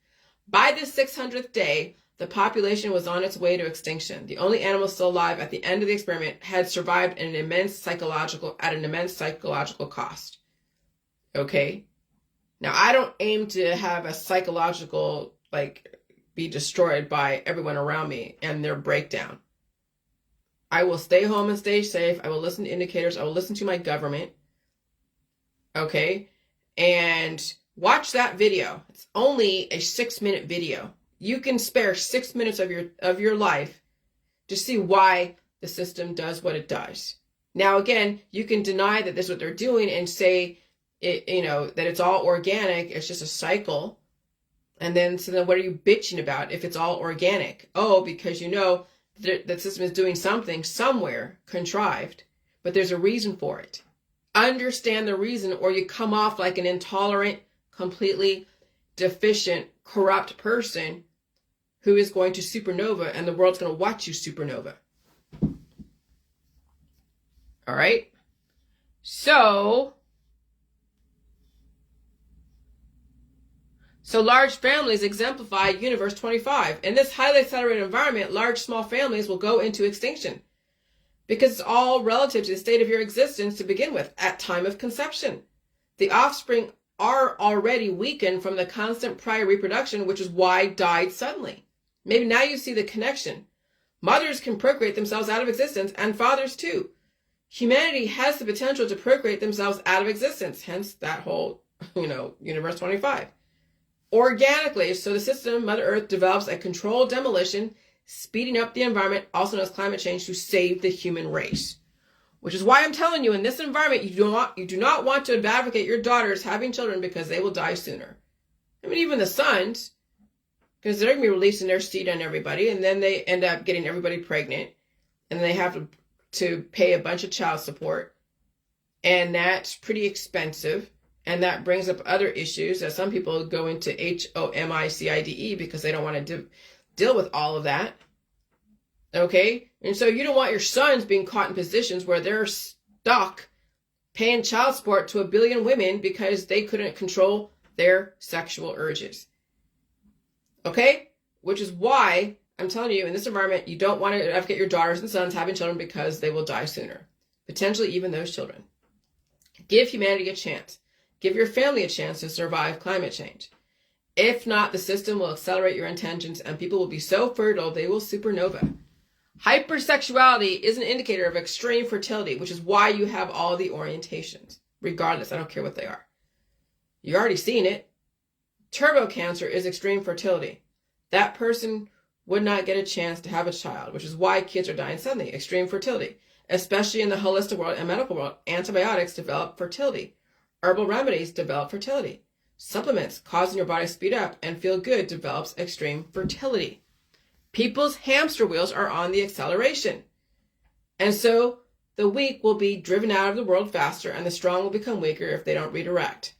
By the 600th day, the population was on its way to extinction. The only animal still alive at the end of the experiment had survived at an immense psychological cost. Okay? Now, I don't aim to have a psychological, be destroyed by everyone around me and their breakdown. I will stay home and stay safe. I will listen to indicators. I will listen to my government. Okay? And watch that video. It's only a 6-minute video. You can spare 6 minutes of your life to see why the system does what it does. Now, again, you can deny that this is what they're doing and say, that it's all organic. It's just a cycle. And then, what are you bitching about if it's all organic? Oh, because that system is doing something somewhere contrived, but there's a reason for it. Understand the reason, or you come off like an intolerant, completely deficient, corrupt person who is going to supernova, and the world's going to watch you supernova. All right? So large families exemplify Universe 25. In this highly accelerated environment, large, small families will go into extinction because it's all relative to the state of your existence to begin with at time of conception. The offspring are already weakened from the constant prior reproduction, which is why died suddenly. Maybe now you see the connection. Mothers can procreate themselves out of existence, and fathers too. Humanity has the potential to procreate themselves out of existence, hence that whole, Universe 25. Organically, so the system, Mother Earth, develops a controlled demolition, speeding up the environment, also known as climate change, to save the human race. Which is why I'm telling you, in this environment, you do not want to advocate your daughters having children because they will die sooner. I mean, even the sons, because they're going to be releasing their seed on everybody, and then they end up getting everybody pregnant, and they have to pay a bunch of child support, and that's pretty expensive, and that brings up other issues that some people go into HOMICIDE because they don't want to deal with all of that. Okay? And so you don't want your sons being caught in positions where they're stuck paying child support to 1 billion women because they couldn't control their sexual urges. Okay? Which is why I'm telling you, in this environment, you don't want to advocate your daughters and sons having children because they will die sooner. Potentially even those children. Give humanity a chance. Give your family a chance to survive climate change. If not, the system will accelerate your intentions and people will be so fertile they will supernova. Hypersexuality is an indicator of extreme fertility, which is why you have all the orientations. Regardless, I don't care what they are. You're already seeing it. Turbo cancer is extreme fertility. That person would not get a chance to have a child, which is why kids are dying suddenly. Extreme fertility. Especially in the holistic world and medical world, antibiotics develop fertility. Herbal remedies develop fertility. Supplements causing your body to speed up and feel good develops extreme fertility. People's hamster wheels are on the acceleration. And so the weak will be driven out of the world faster and the strong will become weaker if they don't redirect.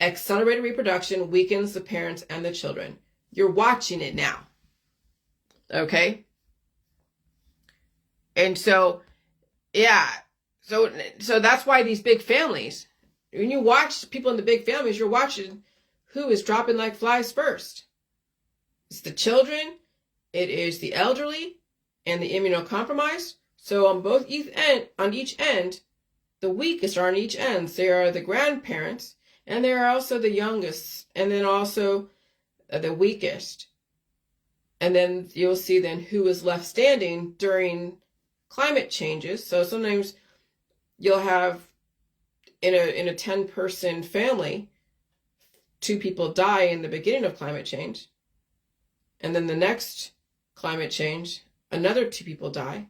Accelerated reproduction weakens the parents and the children. You're watching it now. Okay? And so, yeah. So that's why these big families, when you watch people in the big families, you're watching who is dropping like flies first. It's the children, it is the elderly, and the immunocompromised. So on each end, the weakest are on each end. They are the grandparents, and they are also the youngest, and then also the weakest. And then you'll see then who is left standing during climate changes. So sometimes you'll have in a 10-person family, 2 people die in the beginning of climate change. And then the next climate change, another 2 people die.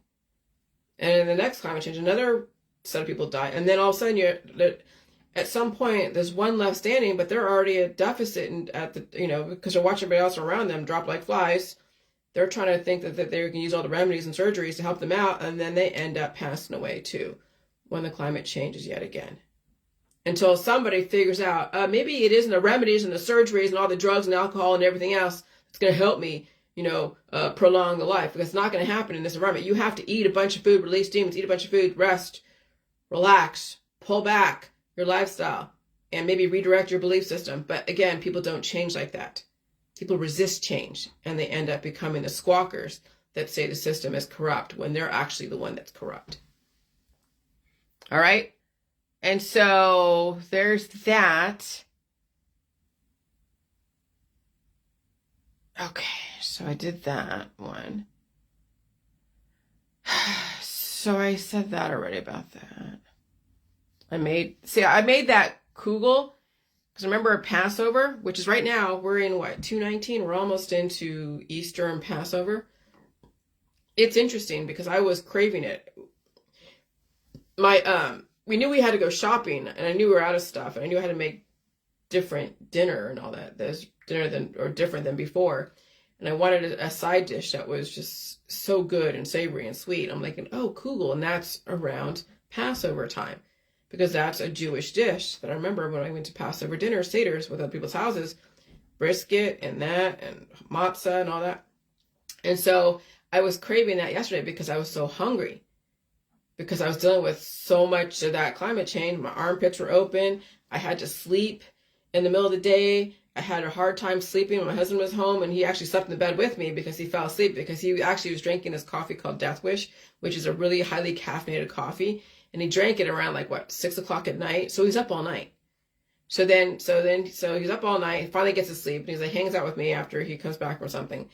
And in the next climate change, another set of people die. And then all of a sudden at some point there's one left standing, but they're already at deficit and because they're watching everybody else around them drop like flies. They're trying to think that they can use all the remedies and surgeries to help them out, and then they end up passing away too when the climate changes yet again. Until somebody figures out, maybe it isn't the remedies and the surgeries and all the drugs and alcohol and everything else that's going to help me, prolong the life. Because it's not going to happen in this environment. You have to eat a bunch of food, release demons, eat a bunch of food, rest, relax, pull back your lifestyle, and maybe redirect your belief system. But again, people don't change like that. People resist change, and they end up becoming the squawkers that say the system is corrupt when they're actually the one that's corrupt. All right? And so there's that. Okay, so I did that one. So I said that already about that. I made that kugel, because remember Passover, which is right now, we're in 2/19, we're almost into Easter and Passover. It's interesting because I was craving it. We knew we had to go shopping, and I knew we were out of stuff, and I knew I had to make different dinner and all that. There's dinner different than before. And I wanted a side dish that was just so good and savory and sweet. I'm like, oh, kugel, and that's around Passover time. Because that's a Jewish dish that I remember when I went to Passover dinner, seders with other people's houses, brisket and that and matzah and all that. And so I was craving that yesterday because I was so hungry. Because I was dealing with so much of that climate change. My armpits were open. I had to sleep in the middle of the day. I had a hard time sleeping when my husband was home, and he actually slept in the bed with me because he fell asleep because he actually was drinking this coffee called Death Wish, which is a really highly caffeinated coffee. And he drank it around 6 o'clock at night. So he's up all night. So he's up all night. He finally gets to sleep, and he hangs out with me after he comes back from something.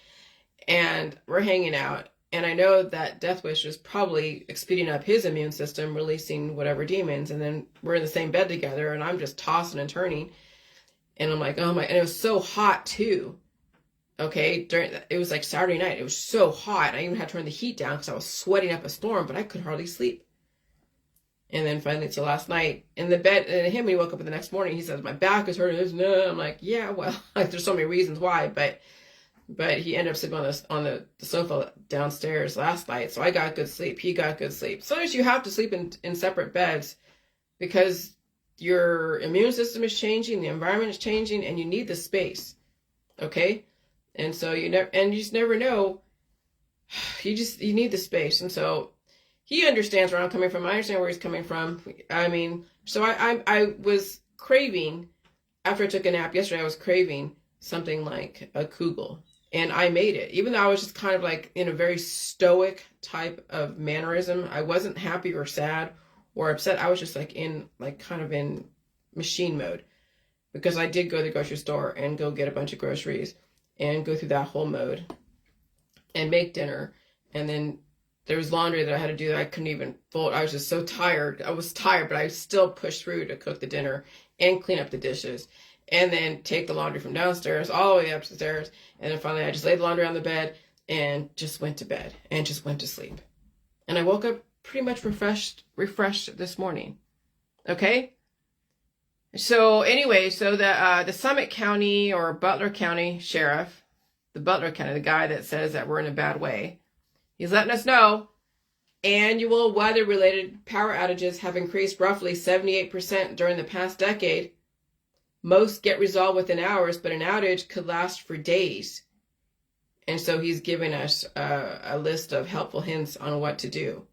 And we're hanging out. And I know that Death Wish is probably speeding up his immune system, releasing whatever demons. And then we're in the same bed together, and I'm just tossing and turning. And I'm like, oh my, and it was so hot too. Okay, it was like Saturday night. It was so hot. I even had to turn the heat down because I was sweating up a storm, but I could hardly sleep. And then finally, so last night in the bed, and him, when he woke up in the next morning, he says, my back is hurting. No, I'm like, yeah, well, like, there's so many reasons why, but he ended up sleeping on the sofa downstairs last night. So I got good sleep. He got good sleep. Sometimes you have to sleep in separate beds because your immune system is changing, the environment is changing, and you need the space. Okay? And so you just never know. You need the space. And so he understands where I'm coming from. I understand where he's coming from. I mean, so I was craving, after I took a nap yesterday, I was craving something like a kugel. And I made it. Even though I was just kind of like in a very stoic type of mannerism. I wasn't happy or sad or upset. I was just like kind of in machine mode. Because I did go to the grocery store and go get a bunch of groceries and go through that whole mode and make dinner. And then there was laundry that I had to do that I couldn't even fold. I was just so tired. I was tired, but I still pushed through to cook the dinner and clean up the dishes. And then take the laundry from downstairs all the way upstairs. And then finally I just laid the laundry on the bed and just went to bed and just went to sleep. And I woke up pretty much refreshed this morning. Okay? So anyway, so the Summit County or Butler County sheriff, the Butler County, the guy that says that we're in a bad way, he's letting us know annual weather-related power outages have increased roughly 78% during the past decade. Most get resolved within hours, but an outage could last for days. And so he's giving us a list of helpful hints on what to do.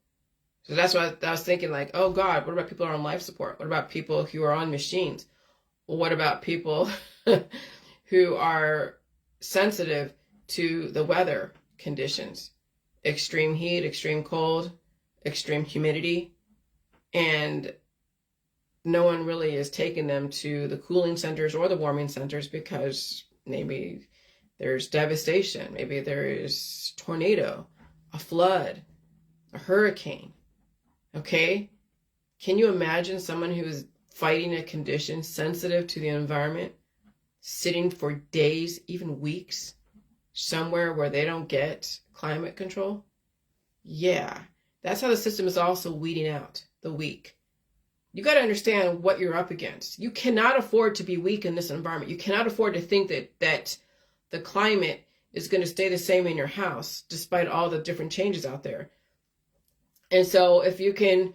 So that's what I was thinking, like, oh God, what about people who are on life support? What about people who are on machines? What about people who are sensitive to the weather conditions? Extreme heat, extreme cold, extreme humidity. And no one really is taking them to the cooling centers or the warming centers because maybe there's devastation. Maybe there is tornado, a flood, a hurricane. Okay? Can you imagine someone who is fighting a condition sensitive to the environment, sitting for days, even weeks, somewhere where they don't get climate control? Yeah. That's how the system is also weeding out the weak. You got to understand what you're up against. You cannot afford to be weak in this environment. You cannot afford to think that the climate is going to stay the same in your house despite all the different changes out there. And so if you can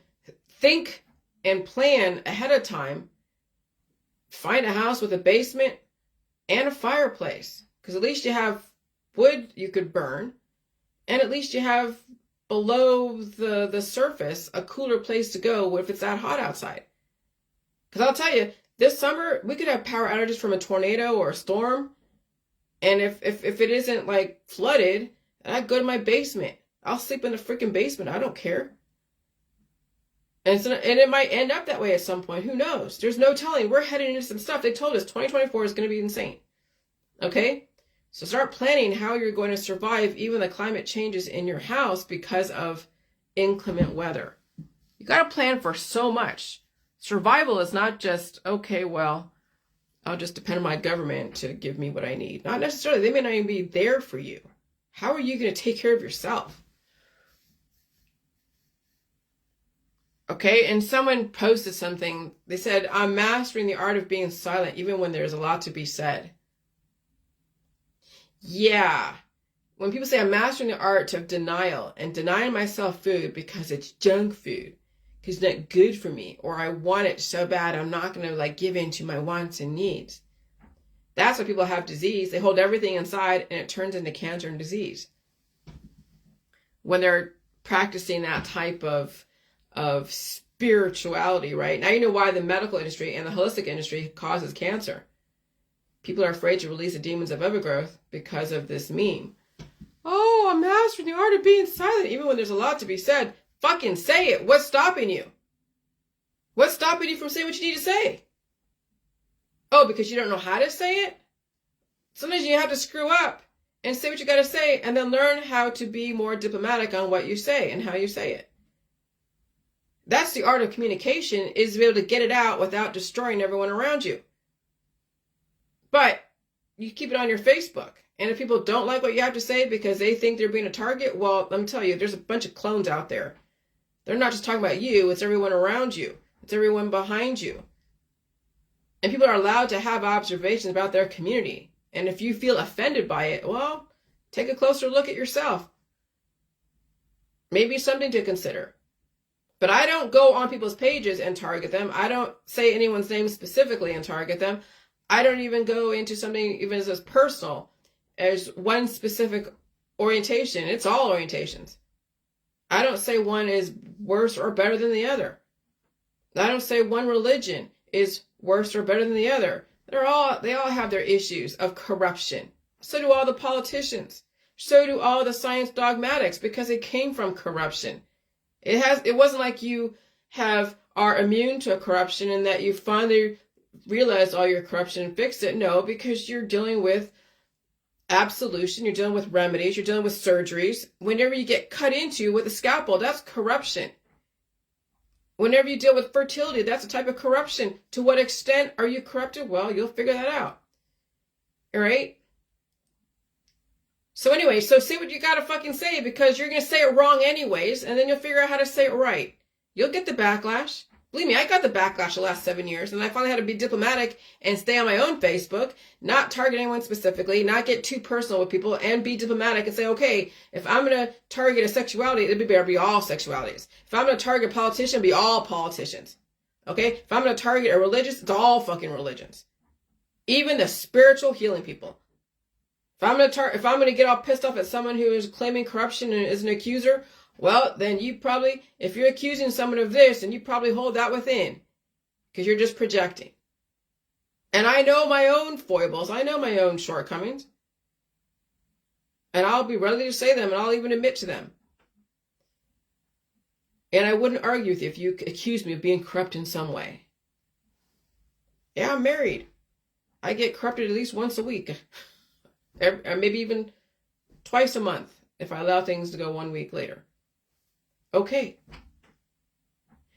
think and plan ahead of time, find a house with a basement and a fireplace, because at least you have wood you could burn, and at least you have below the surface a cooler place to go if it's that hot outside. Because I'll tell you, this summer we could have power outages from a tornado or a storm, and if it isn't like flooded, I'd go to my basement. I'll sleep in the freaking basement. I don't care. And it might end up that way at some point. Who knows? There's no telling. We're heading into some stuff. They told us 2024 is going to be insane. Okay? So start planning how you're going to survive even the climate changes in your house because of inclement weather. You got to plan for so much. Survival is not just, okay, well, I'll just depend on my government to give me what I need. Not necessarily. They may not even be there for you. How are you going to take care of yourself? Okay, and someone posted something. They said, I'm mastering the art of being silent even when there's a lot to be said. Yeah. When people say I'm mastering the art of denial and denying myself food because it's junk food, because it's not good for me, or I want it so bad I'm not going to give in to my wants and needs. That's why people have disease. They hold everything inside and it turns into cancer and disease. When they're practicing that type of spirituality, right? Now you know why the medical industry and the holistic industry causes cancer. People are afraid to release the demons of overgrowth because of this meme. Oh, I'm mastering the art of being silent. Even when there's a lot to be said, fucking say it. What's stopping you? What's stopping you from saying what you need to say? Oh, because you don't know how to say it? Sometimes you have to screw up and say what you got to say and then learn how to be more diplomatic on what you say and how you say it. That's the art of communication, is to be able to get it out without destroying everyone around you. But you keep it on your Facebook. And if people don't like what you have to say because they think they're being a target, well, let me tell you, there's a bunch of clones out there. They're not just talking about you, it's everyone around you. It's everyone behind you. And people are allowed to have observations about their community. And if you feel offended by it, well, take a closer look at yourself. Maybe something to consider. But I don't go on people's pages and target them. I don't say anyone's name specifically and target them. I don't even go into something even as personal as one specific orientation. It's all orientations. I don't say one is worse or better than the other. I don't say one religion is worse or better than the other. They all have their issues of corruption. So do all the politicians. So do all the science dogmatics, because it came from corruption. It wasn't like you are immune to corruption and that you finally realized all your corruption and fixed it. No, because you're dealing with absolution, you're dealing with remedies, you're dealing with surgeries. Whenever you get cut into with a scalpel, that's corruption. Whenever you deal with fertility, that's a type of corruption. To what extent are you corrupted? Well, you'll figure that out. All right? So anyway, so say what you gotta fucking say, because you're gonna say it wrong anyways, and then you'll figure out how to say it right. You'll get the backlash. Believe me, I got the backlash the last 7 years, and I finally had to be diplomatic and stay on my own Facebook, not target anyone specifically, not get too personal with people, and be diplomatic and say, okay, if I'm going to target a sexuality, it better be all sexualities. If I'm going to target a politician, be all politicians. Okay? If I'm going to target a religious, it's all fucking religions. Even the spiritual healing people. If I'm going to get all pissed off at someone who is claiming corruption and is an accuser, well, then you probably, if you're accusing someone of this, then you probably hold that within, because you're just projecting. And I know my own foibles. I know my own shortcomings. And I'll be ready to say them, and I'll even admit to them. And I wouldn't argue with you if you accused me of being corrupt in some way. Yeah, I'm married. I get corrupted at least once a week. Or maybe even twice a month if I allow things to go 1 week later. Okay.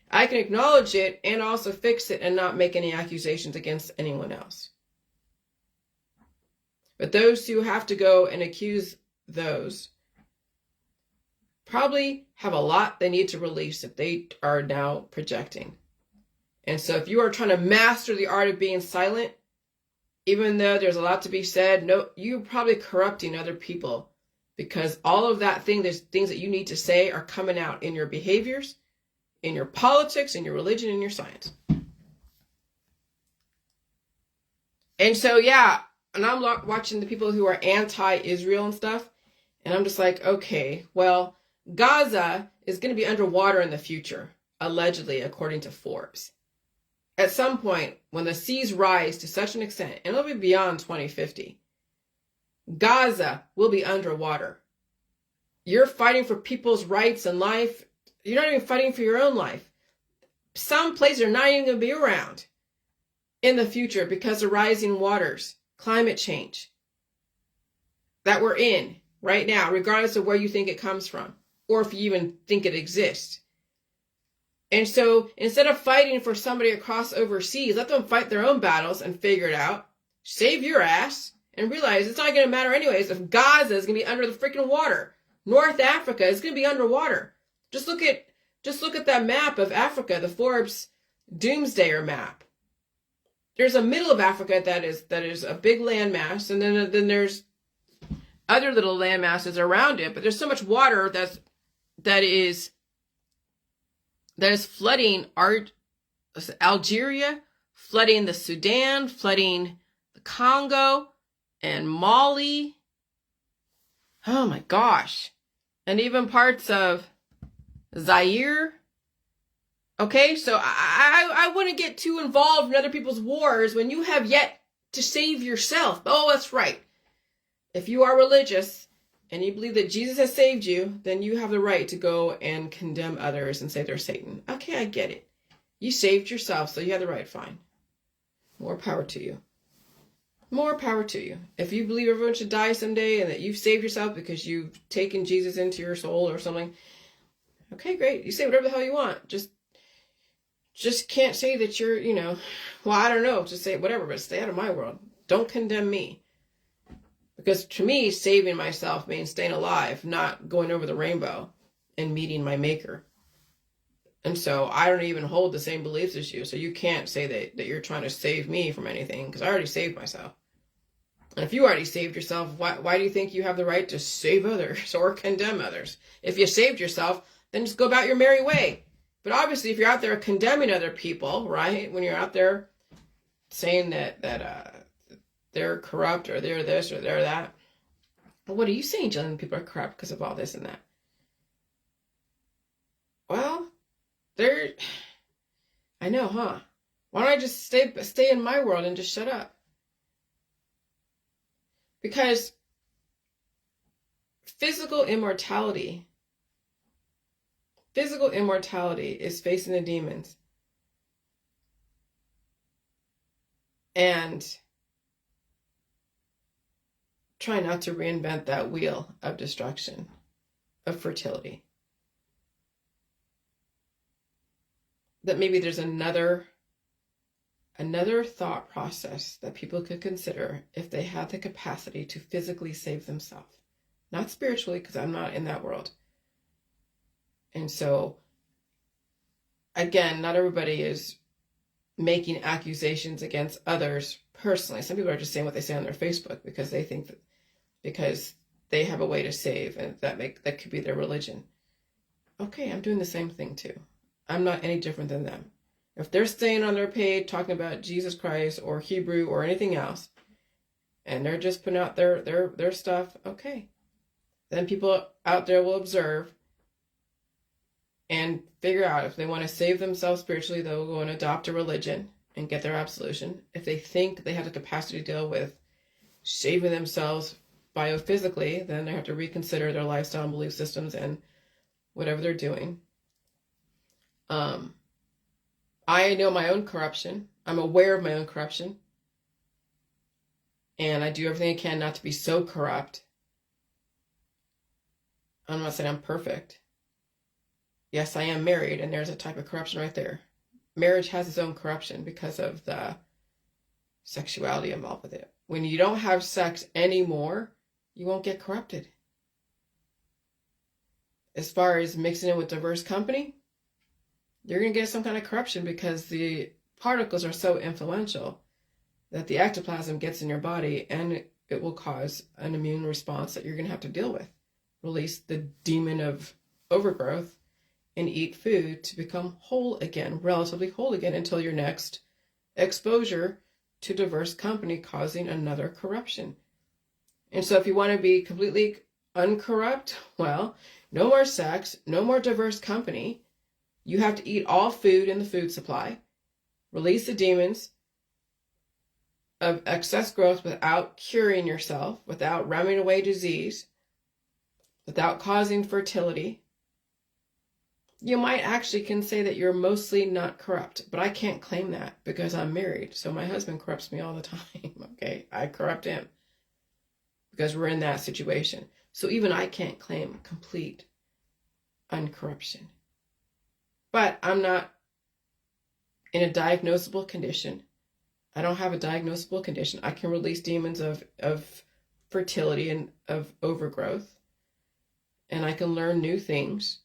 I can acknowledge it and also fix it and not make any accusations against anyone else. But those who have to go and accuse those probably have a lot they need to release if they are now projecting. And so if you are trying to master the art of being silent, even though there's a lot to be said, no, you're probably corrupting other people. Because all of that there's things that you need to say are coming out in your behaviors, in your politics, in your religion, in your science. And so, yeah, and I'm watching the people who are anti-Israel and stuff, and I'm just like, okay, well, Gaza is going to be underwater in the future, allegedly, according to Forbes. At some point, when the seas rise to such an extent, and it'll be beyond 2050, Gaza will be underwater. You're fighting for people's rights and life. You're not even fighting for your own life. Some places are not even going to be around in the future because of rising waters, climate change that we're in right now, regardless of where you think it comes from, or if you even think it exists. And so instead of fighting for somebody across overseas, let them fight their own battles and figure it out. Save your ass. And realize it's not going to matter anyways if Gaza is going to be under the freaking water. North Africa is going to be underwater. Just look at that map of Africa, the Forbes Doomsdayer map. There's a middle of Africa that is a big landmass, and then there's other little land masses around it. But there's so much water that is flooding Algeria, flooding the Sudan, flooding the Congo. And Mali, oh my gosh, and even parts of Zaire. Okay, so I wouldn't get too involved in other people's wars when you have yet to save yourself. Oh, that's right. If you are religious and you believe that Jesus has saved you, then you have the right to go and condemn others and say they're Satan. Okay, I get it. You saved yourself, so you have the right, fine. More power to you. More power to you. If you believe everyone should die someday and that you've saved yourself because you've taken Jesus into your soul or something, okay, great. You say whatever the hell you want. Just can't say that you're, well, I don't know. Just say whatever, but stay out of my world. Don't condemn me. Because to me, saving myself means staying alive, not going over the rainbow and meeting my maker. And so I don't even hold the same beliefs as you. So you can't say that you're trying to save me from anything, because I already saved myself. And if you already saved yourself, why do you think you have the right to save others or condemn others? If you saved yourself, then just go about your merry way. But obviously, if you're out there condemning other people, right, when you're out there saying that they're corrupt or they're this or they're that, well, what are you saying, Jillian? People are corrupt because of all this and that. Well, I know, huh? Why don't I just stay in my world and just shut up? Because physical immortality is facing the demons and try not to reinvent that wheel of destruction, of fertility. That maybe there's another thought process that people could consider if they had the capacity to physically save themselves. Not spiritually, because I'm not in that world. And so, again, not everybody is making accusations against others personally. Some people are just saying what they say on their Facebook because they think that because they have a way to save, and that could be their religion. Okay, I'm doing the same thing too. I'm not any different than them. If they're staying on their page talking about Jesus Christ or Hebrew or anything else, and they're just putting out their stuff, okay. Then people out there will observe and figure out if they want to save themselves spiritually, they'll go and adopt a religion and get their absolution. If they think they have the capacity to deal with saving themselves biophysically, then they have to reconsider their lifestyle and belief systems and whatever they're doing. I know my own corruption. I'm aware of my own corruption. And I do everything I can not to be so corrupt. I'm not saying I'm perfect. Yes, I am married, and there's a type of corruption right there. Marriage has its own corruption because of the sexuality involved with it. When you don't have sex anymore, you won't get corrupted. As far as mixing in with diverse company, you're going to get some kind of corruption because the particles are so influential that the ectoplasm gets in your body and it will cause an immune response that you're going to have to deal with. Release the demon of overgrowth and eat food to become whole again, relatively whole again, until your next exposure to diverse company causing another corruption. And so if you want to be completely uncorrupt, well, no more sex, no more diverse company. You have to eat all food in the food supply, release the demons of excess growth without curing yourself, without ramming away disease, without causing fertility. You might actually can say that you're mostly not corrupt, but I can't claim that because I'm married. So my husband corrupts me all the time. Okay, I corrupt him because we're in that situation. So even I can't claim complete uncorruption. But I'm not in a diagnosable condition. I don't have a diagnosable condition. I can release demons of fertility and of overgrowth. And I can learn new things.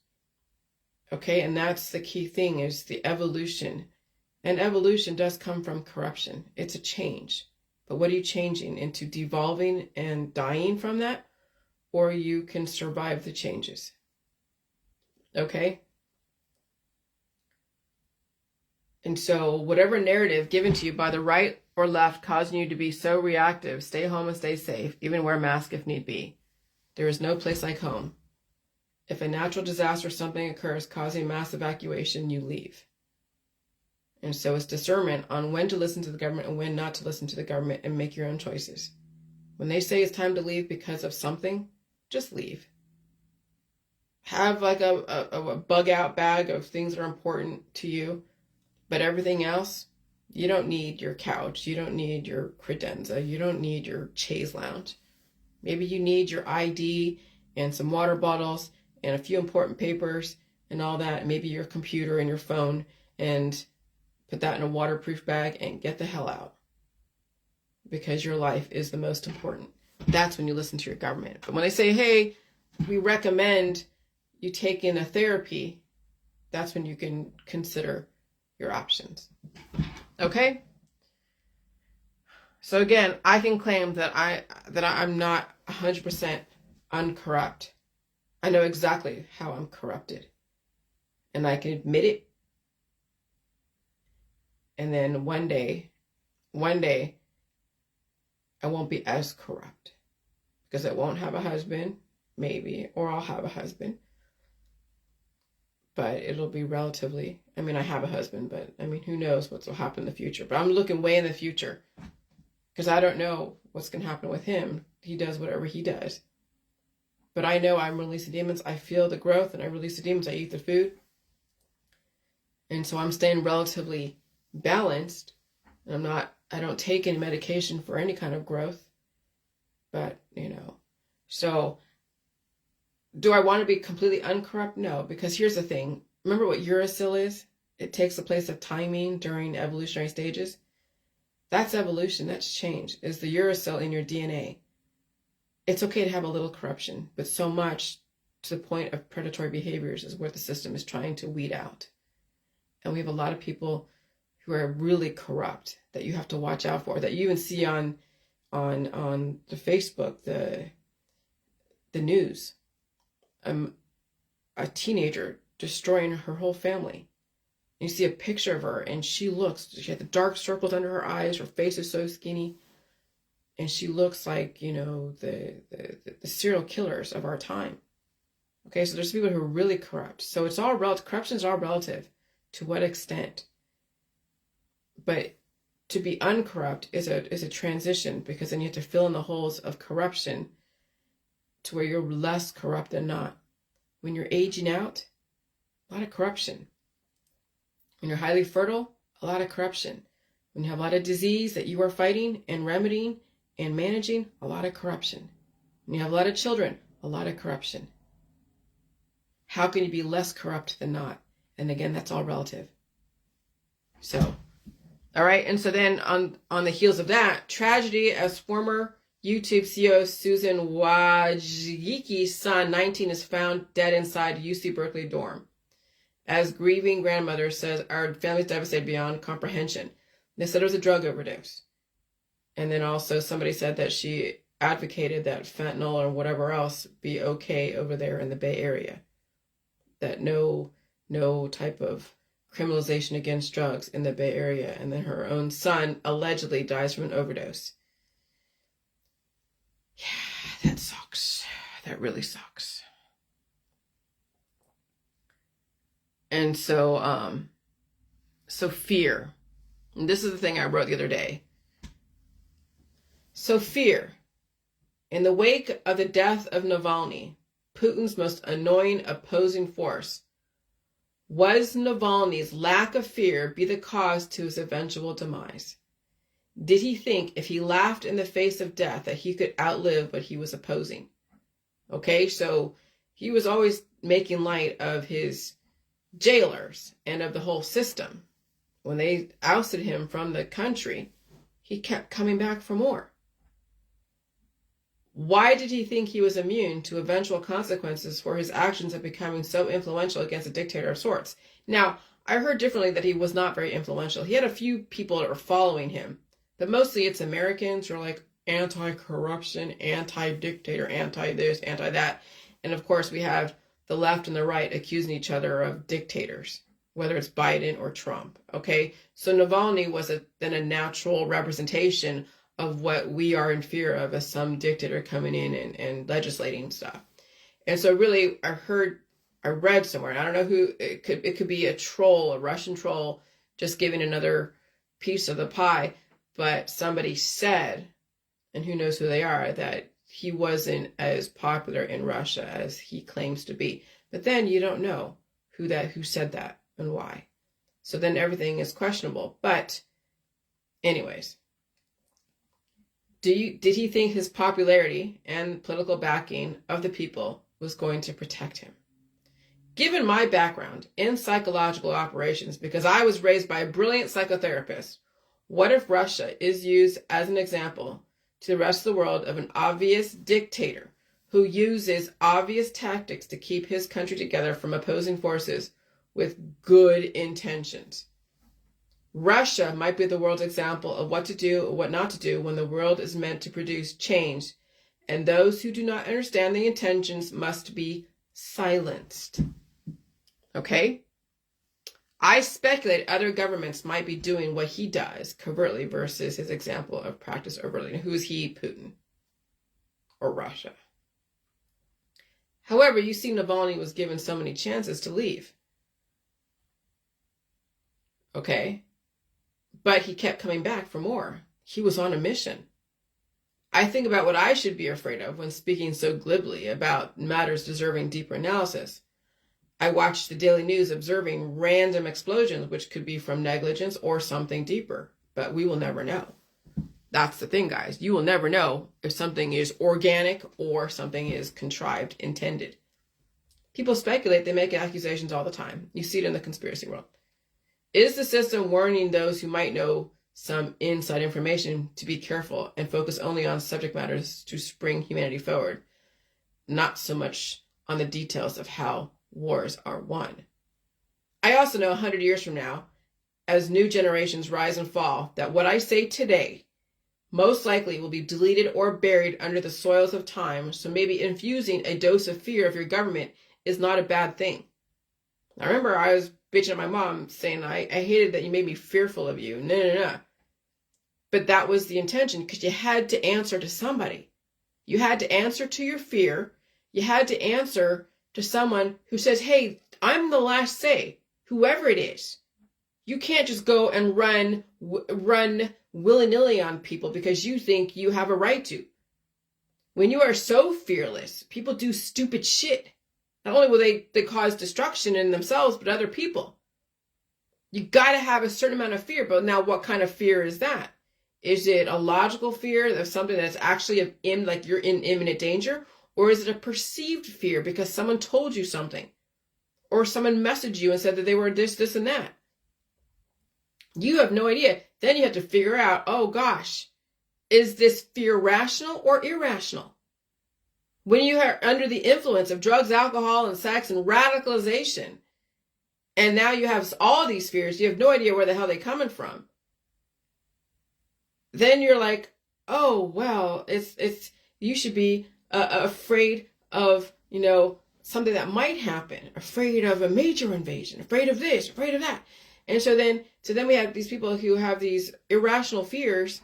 Okay, and that's the key thing, is the evolution. And evolution does come from corruption. It's a change. But what are you changing into? Devolving and dying from that? Or you can survive the changes. Okay? And so whatever narrative given to you by the right or left causing you to be so reactive, stay home and stay safe, even wear a mask if need be. There is no place like home. If a natural disaster or something occurs causing mass evacuation, you leave. And so it's discernment on when to listen to the government and when not to listen to the government, and make your own choices. When they say it's time to leave because of something, just leave. Have like a bug out bag of things that are important to you. But everything else, you don't need your couch. You don't need your credenza. You don't need your chaise lounge. Maybe you need your ID and some water bottles and a few important papers and all that. Maybe your computer and your phone, and put that in a waterproof bag and get the hell out. Because your life is the most important. That's when you listen to your government. But when they say, hey, we recommend you take in a therapy, that's when you can consider your options. Okay? So again, I can claim that I'm not 100% uncorrupt. I know exactly how I'm corrupted. And I can admit it. And then one day, I won't be as corrupt. Because I won't have a husband, maybe, or I'll have a husband. But it'll be relatively, I mean, I have a husband, but I mean, who knows what will happen in the future. But I'm looking way in the future. Because I don't know what's going to happen with him. He does whatever he does. But I know I'm releasing demons. I feel the growth and I release the demons. I eat the food. And so I'm staying relatively balanced. And I don't take any medication for any kind of growth. But, so do I want to be completely uncorrupt? No, because here's the thing. Remember what uracil is? It takes the place of timing during evolutionary stages. That's evolution. That's change. Is the uracil in your DNA. It's okay to have a little corruption, but so much to the point of predatory behaviors is what the system is trying to weed out. And we have a lot of people who are really corrupt that you have to watch out for, that you even see on the Facebook, the news. A teenager destroying her whole family. You see a picture of her and she had the dark circles under her eyes, her face is so skinny, and she looks like, the serial killers of our time. Okay, so there's people who are really corrupt. So it's all relative. Corruption is all relative. To what extent? But to be uncorrupt is a transition, because then you have to fill in the holes of corruption to where you're less corrupt than not. When you're aging out, a lot of corruption. When you're highly fertile, a lot of corruption. When you have a lot of disease that you are fighting and remedying and managing, a lot of corruption. When you have a lot of children, a lot of corruption. How can you be less corrupt than not? And again, that's all relative. So, all right. And so then on the heels of that, tragedy as former YouTube CEO Susan Wojcicki's son, 19, is found dead inside UC Berkeley dorm. As grieving grandmother says, our family's devastated beyond comprehension. They said it was a drug overdose. And then also somebody said that she advocated that fentanyl or whatever else be okay over there in the Bay Area. That no type of criminalization against drugs in the Bay Area. And then her own son allegedly dies from an overdose. Yeah, that sucks. That really sucks. And so, so fear. And this is the thing I wrote the other day. So fear. In the wake of the death of Navalny, Putin's most annoying opposing force, was Navalny's lack of fear be the cause to his eventual demise? Did he think if he laughed in the face of death that he could outlive what he was opposing? Okay, so he was always making light of his jailers and of the whole system. When they ousted him from the country, he kept coming back for more. Why did he think he was immune to eventual consequences for his actions of becoming so influential against a dictator of sorts? Now, I heard differently that he was not very influential. He had a few people that were following him, but mostly it's Americans who are like anti-corruption, anti-dictator, anti-this, anti-that. And of course, we have the left and the right accusing each other of dictators, whether it's Biden or Trump. Okay, so Navalny was then a natural representation of what we are in fear of as some dictator coming in and legislating stuff. And so really, I read somewhere, and I don't know who, it could be a troll, a Russian troll, just giving another piece of the pie, but somebody said, and who knows who they are, that he wasn't as popular in Russia as he claims to be. But then you don't know who said that and why. So then everything is questionable. But anyways, did he think his popularity and political backing of the people was going to protect him? Given my background in psychological operations, because I was raised by a brilliant psychotherapist, what if Russia is used as an example to the rest of the world of an obvious dictator who uses obvious tactics to keep his country together from opposing forces with good intentions. Russia might be the world's example of what to do or what not to do when the world is meant to produce change, and those who do not understand the intentions must be silenced. Okay? I speculate other governments might be doing what he does covertly versus his example of practice overtly. Who is he? Putin or Russia? However, you see Navalny was given so many chances to leave. Okay? But he kept coming back for more. He was on a mission. I think about what I should be afraid of when speaking so glibly about matters deserving deeper analysis. I watch the daily news observing random explosions, which could be from negligence or something deeper, but we will never know. That's the thing, guys. You will never know if something is organic or something is contrived, intended. People speculate, they make accusations all the time. You see it in the conspiracy world. Is the system warning those who might know some inside information to be careful and focus only on subject matters to spring humanity forward, not so much on the details of how wars are won? I also know 100 years from now, as new generations rise and fall, that what I say today most likely will be deleted or buried under the soils of time, so maybe infusing a dose of fear of your government is not a bad thing. I remember I was bitching at my mom saying, I hated that you made me fearful of you. No. But that was the intention, because you had to answer to somebody. You had to answer to your fear. You had to answer to someone who says, hey, I'm the last say, whoever it is. You can't just go and run willy-nilly on people because you think you have a right to. When you are so fearless, people do stupid shit. Not only will they cause destruction in themselves, but other people. You got to have a certain amount of fear. But now what kind of fear is that? Is it a logical fear of something that's actually like you're in imminent danger? Or is it a perceived fear because someone told you something? Or someone messaged you and said that they were this, and that? You have no idea. Then you have to figure out, oh gosh, is this fear rational or irrational? When you are under the influence of drugs, alcohol, and sex and radicalization, and now you have all these fears, you have no idea where the hell they're coming from. Then you're like, oh, well, it's you should be afraid of, something that might happen, afraid of a major invasion, afraid of this, afraid of that. And so then we have these people who have these irrational fears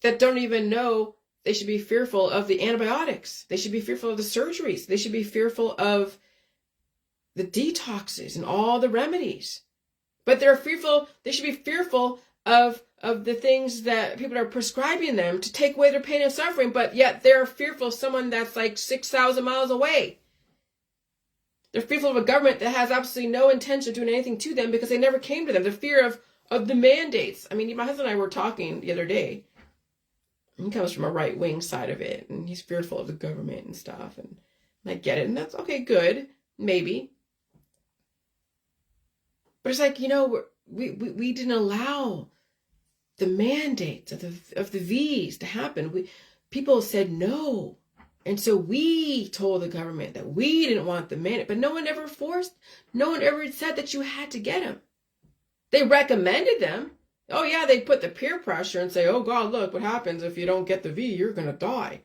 that don't even know they should be fearful of the antibiotics. They should be fearful of the surgeries. They should be fearful of the detoxes and all the remedies. But they're fearful, they should be fearful of the things that people are prescribing them to take away their pain and suffering, but yet they're fearful of someone that's like 6,000 miles away. They're fearful of a government that has absolutely no intention of doing anything to them because they never came to them. The fear of the mandates. I mean, my husband and I were talking the other day. He comes from a right-wing side of it, and he's fearful of the government and stuff, and I get it, and that's okay, good, maybe. But it's like, we didn't allow the mandates of the V's to happen. People said no. And so we told the government that we didn't want the mandate, but no one ever said that you had to get them. They recommended them. Oh yeah, they put the peer pressure and say, oh God, look what happens if you don't get the V, you're going to die.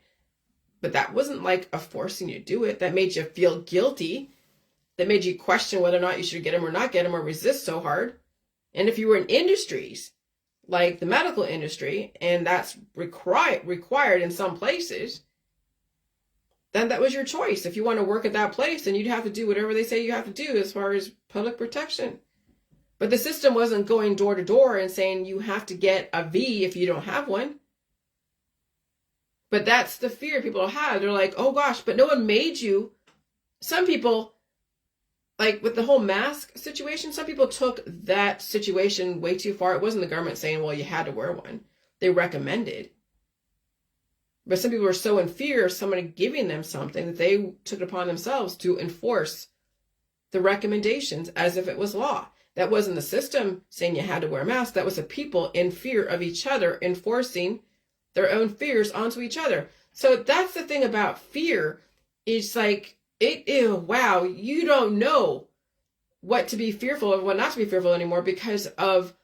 But that wasn't like a forcing you to do it. That made you feel guilty. That made you question whether or not you should get them or not get them or resist so hard. And if you were in industries like the medical industry, and that's required in some places, then that was your choice. If you want to work at that place, then you'd have to do whatever they say you have to do as far as public protection. But the system wasn't going door to door and saying you have to get a V if you don't have one. But that's the fear people have. They're like, oh gosh, but no one made you. Some people, like with the whole mask situation, some people took that situation way too far. It wasn't the government saying, well, you had to wear one. They recommended. But some people were so in fear of somebody giving them something that they took it upon themselves to enforce the recommendations as if it was law. That wasn't the system saying you had to wear a mask. That was the people in fear of each other enforcing their own fears onto each other. So that's the thing about fear. It's like, wow, you don't know what to be fearful of, what not to be fearful anymore because of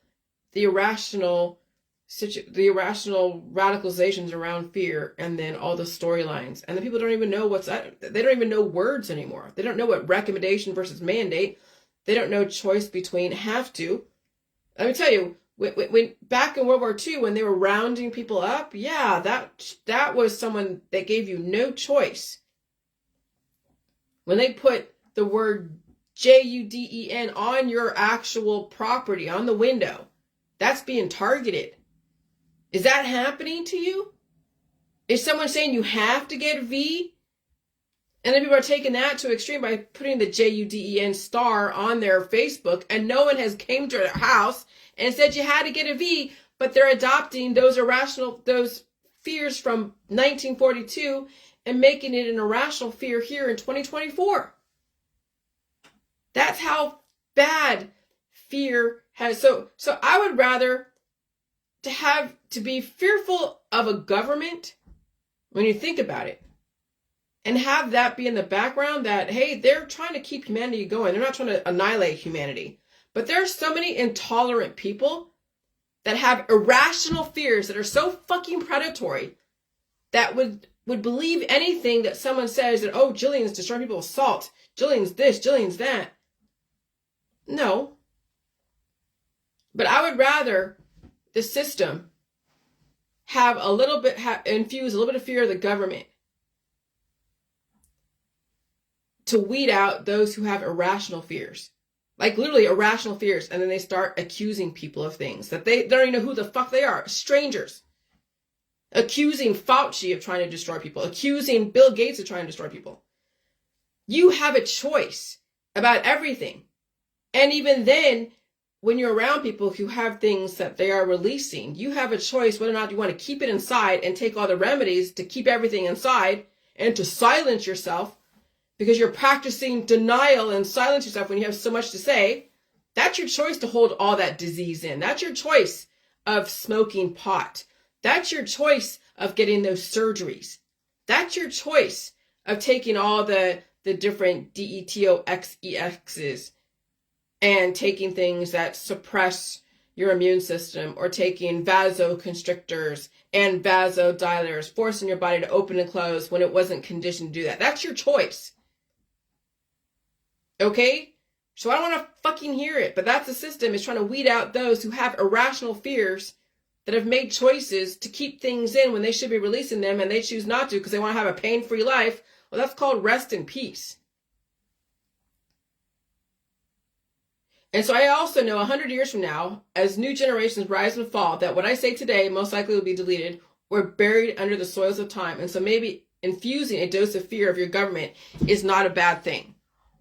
the irrational radicalizations around fear, and then all the storylines. And the people don't even know they don't even know words anymore. They don't know what recommendation versus mandate. They don't know choice between have to. Let me tell you, when back in World War II, when they were rounding people up, yeah, that was someone that gave you no choice. When they put the word JUDEN on your actual property, on the window, that's being targeted. Is that happening to you? Is someone saying you have to get a V? And then people are taking that to extreme by putting the JUDEN star on their Facebook, and no one has came to their house and said you had to get a V, but they're adopting those fears from 1942 and making it an irrational fear here in 2024. That's how bad fear has. So I would rather to be fearful of a government when you think about it, and have that be in the background that, hey, they're trying to keep humanity going. They're not trying to annihilate humanity. But there are so many intolerant people that have irrational fears that are so fucking predatory that would believe anything that someone says that, oh, Jillian's destroying people with salt. Jillian's this, Jillian's that. No. But I would rather the system have infuse a little bit of fear of the government to weed out those who have irrational fears. Like literally irrational fears. And then they start accusing people of things that they don't even know who the fuck they are. Strangers. Accusing Fauci of trying to destroy people. Accusing Bill Gates of trying to destroy people. You have a choice about everything. And even then, when you're around people who have things that they are releasing, you have a choice whether or not you want to keep it inside and take all the remedies to keep everything inside and to silence yourself because you're practicing denial and silence yourself when you have so much to say. That's your choice to hold all that disease in. That's your choice of smoking pot. That's your choice of getting those surgeries. That's your choice of taking all the different DETOXEXs and taking things that suppress your immune system, or taking vasoconstrictors and vasodilators, forcing your body to open and close when it wasn't conditioned to do that. That's your choice. Okay? So I don't want to fucking hear it, but that's the system, is trying to weed out those who have irrational fears that have made choices to keep things in when they should be releasing them, and they choose not to because they want to have a pain-free life. Well, that's called rest in peace. And so I also know 100 years from now, as new generations rise and fall, that what I say today most likely will be deleted or buried under the soils of time. And so maybe infusing a dose of fear of your government is not a bad thing.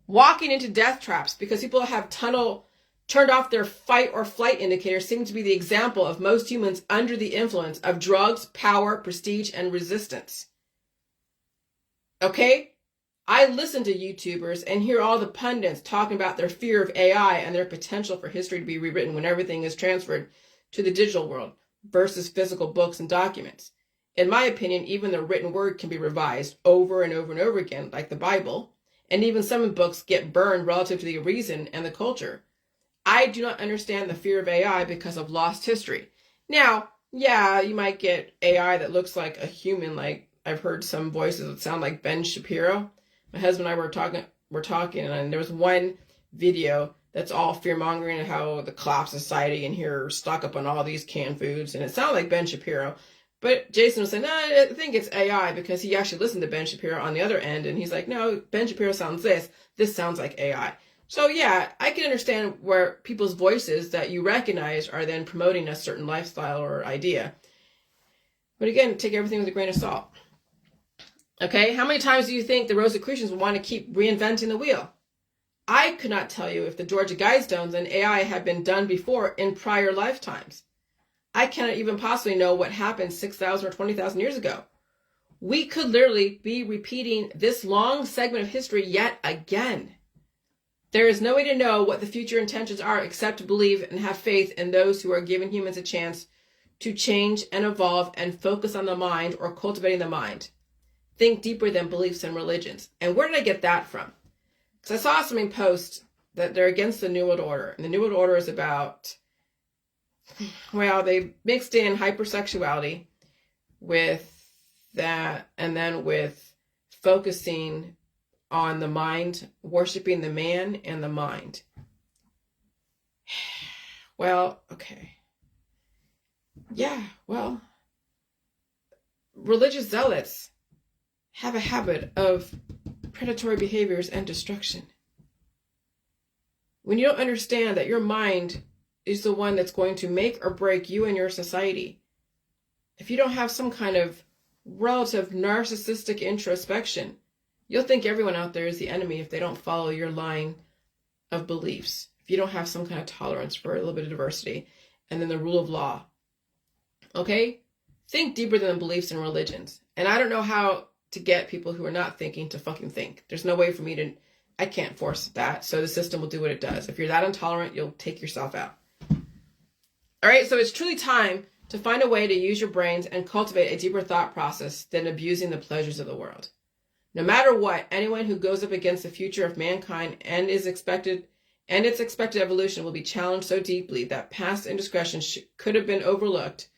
Walking into death traps because people have turned off their fight or flight indicators seem to be the example of most humans under the influence of drugs, power, prestige, and resistance. Okay? I listen to YouTubers and hear all the pundits talking about their fear of AI and their potential for history to be rewritten when everything is transferred to the digital world versus physical books and documents. In my opinion, even the written word can be revised over and over and over again, like the Bible, and even some books get burned relative to the reason and the culture. I do not understand the fear of AI because of lost history. Now, yeah, you might get AI that looks like a human, like I've heard some voices that sound like Ben Shapiro. My husband and I were talking, and there was one video that's all fear-mongering of how the collapse of society and here stock up on all these canned foods, and it sounded like Ben Shapiro. But Jason was saying, no, I think it's AI, because he actually listened to Ben Shapiro on the other end, and he's like, no, Ben Shapiro sounds this sounds like AI. So yeah, I can understand where people's voices that you recognize are then promoting a certain lifestyle or idea. But again, take everything with a grain of salt. Okay, how many times do you think the Rosicrucians would want to keep reinventing the wheel? I could not tell you if the Georgia Guidestones and AI had been done before in prior lifetimes. I cannot even possibly know what happened 6,000 or 20,000 years ago. We could literally be repeating this long segment of history yet again. There is no way to know what the future intentions are except to believe and have faith in those who are giving humans a chance to change and evolve and focus on the mind or cultivating the mind. Think deeper than beliefs and religions. And where did I get that from? Because I saw something post that they're against the New World Order. And the New World Order is about, well, they mixed in hypersexuality with that, and then with focusing on the mind, worshiping the man and the mind. Well, okay. Yeah, well, religious zealots have a habit of predatory behaviors and destruction. When you don't understand that your mind is the one that's going to make or break you and your society, if you don't have some kind of relative narcissistic introspection, you'll think everyone out there is the enemy if they don't follow your line of beliefs. If you don't have some kind of tolerance for a little bit of diversity, and then the rule of law. Okay? Think deeper than beliefs and religions. And I don't know how to get people who are not thinking to fucking think. There's no way for me to, I can't force that. So the system will do what it does. If you're that intolerant, you'll take yourself out. All right, so it's truly time to find a way to use your brains and cultivate a deeper thought process than abusing the pleasures of the world. No matter what, anyone who goes up against the future of mankind and its expected evolution will be challenged so deeply that past indiscretions could have been overlooked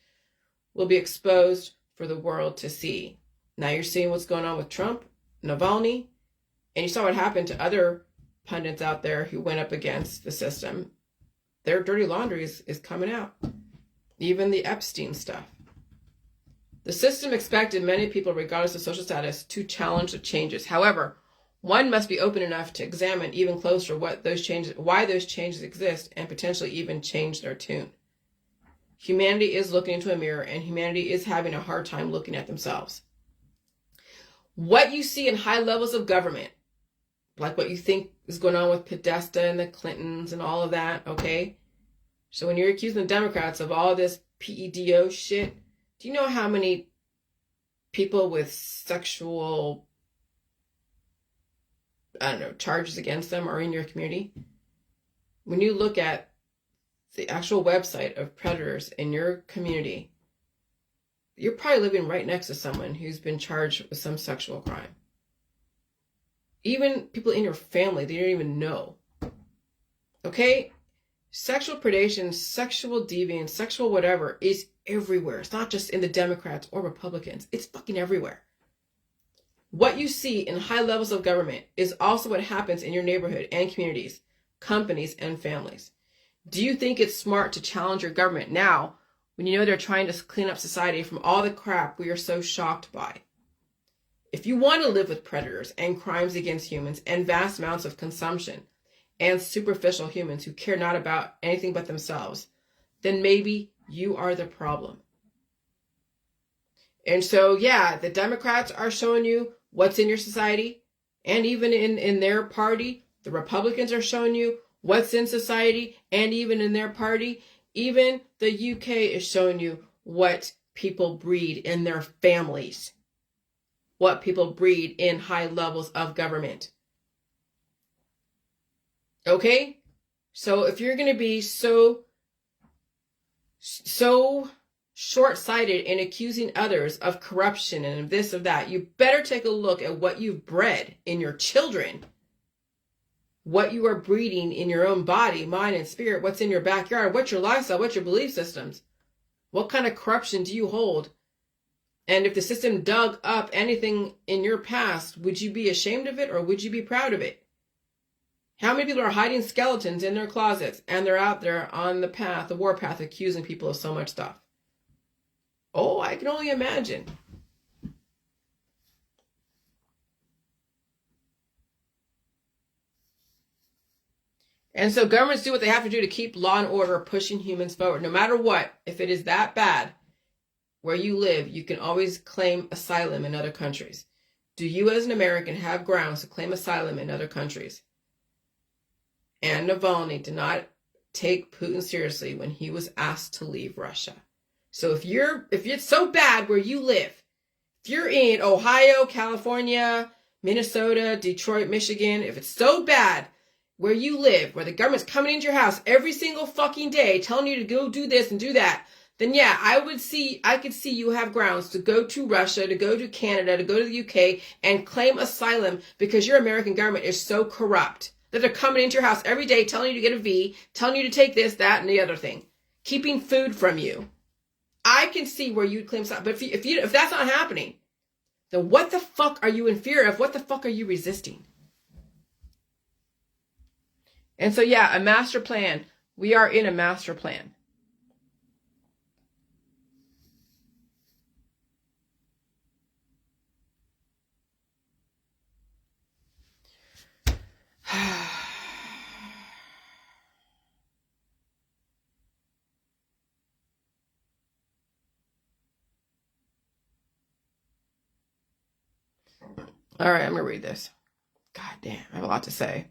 will be exposed for the world to see. Now you're seeing what's going on with Trump, Navalny, and you saw what happened to other pundits out there who went up against the system. Their dirty laundry is coming out. Even the Epstein stuff. The system expected many people, regardless of social status, to challenge the changes. However, one must be open enough to examine even closer why those changes exist, and potentially even change their tune. Humanity is looking into a mirror, and humanity is having a hard time looking at themselves. What you see in high levels of government, like what you think is going on with Podesta and the Clintons and all of that, okay? So when you're accusing the Democrats of all this PEDO shit, do you know how many people with sexual, charges against them are in your community? When you look at the actual website of predators in your community, you're probably living right next to someone who's been charged with some sexual crime. Even people in your family, they don't even know. Okay? Sexual predation, sexual deviance, sexual whatever is everywhere. It's not just in the Democrats or Republicans. It's fucking everywhere. What you see in high levels of government is also what happens in your neighborhood and communities, companies, and families. Do you think it's smart to challenge your government now when you know they're trying to clean up society from all the crap we are so shocked by? If you want to live with predators and crimes against humans and vast amounts of consumption and superficial humans who care not about anything but themselves, then maybe you are the problem. And so, yeah, the Democrats are showing you what's in your society, and even in their party, the Republicans are showing you what's in society, and even in their party, even the UK is showing you what people breed in their families, what people breed in high levels of government. Okay? So if you're going to be so short-sighted in accusing others of corruption and of this, of that, you better take a look at what you've bred in your children, what you are breeding in your own body, mind, and spirit, what's in your backyard, what's your lifestyle, what's your belief systems, what kind of corruption do you hold? And if the system dug up anything in your past, would you be ashamed of it or would you be proud of it? How many people are hiding skeletons in their closets and they're out there on the path, the warpath, accusing people of so much stuff? Oh, I can only imagine. And so governments do what they have to do to keep law and order pushing humans forward. No matter what, if it is that bad where you live, you can always claim asylum in other countries. Do you as an American have grounds to claim asylum in other countries? And Navalny did not take Putin seriously when he was asked to leave Russia. So if it's so bad where you live, if you're in Ohio, California, Minnesota, Detroit, Michigan, if it's so bad where you live, where the government's coming into your house every single fucking day telling you to go do this and do that, then yeah, I could see you have grounds to go to Russia, to go to Canada, to go to the UK and claim asylum because your American government is so corrupt that they're coming into your house every day telling you to get a V, telling you to take this, that, and the other thing, keeping food from you. I can see where you'd claim asylum, but if that's not happening, then what the fuck are you in fear of? What the fuck are you resisting? And so yeah, a master plan. We are in a master plan. All right, I'm going to read this. God damn, I have a lot to say.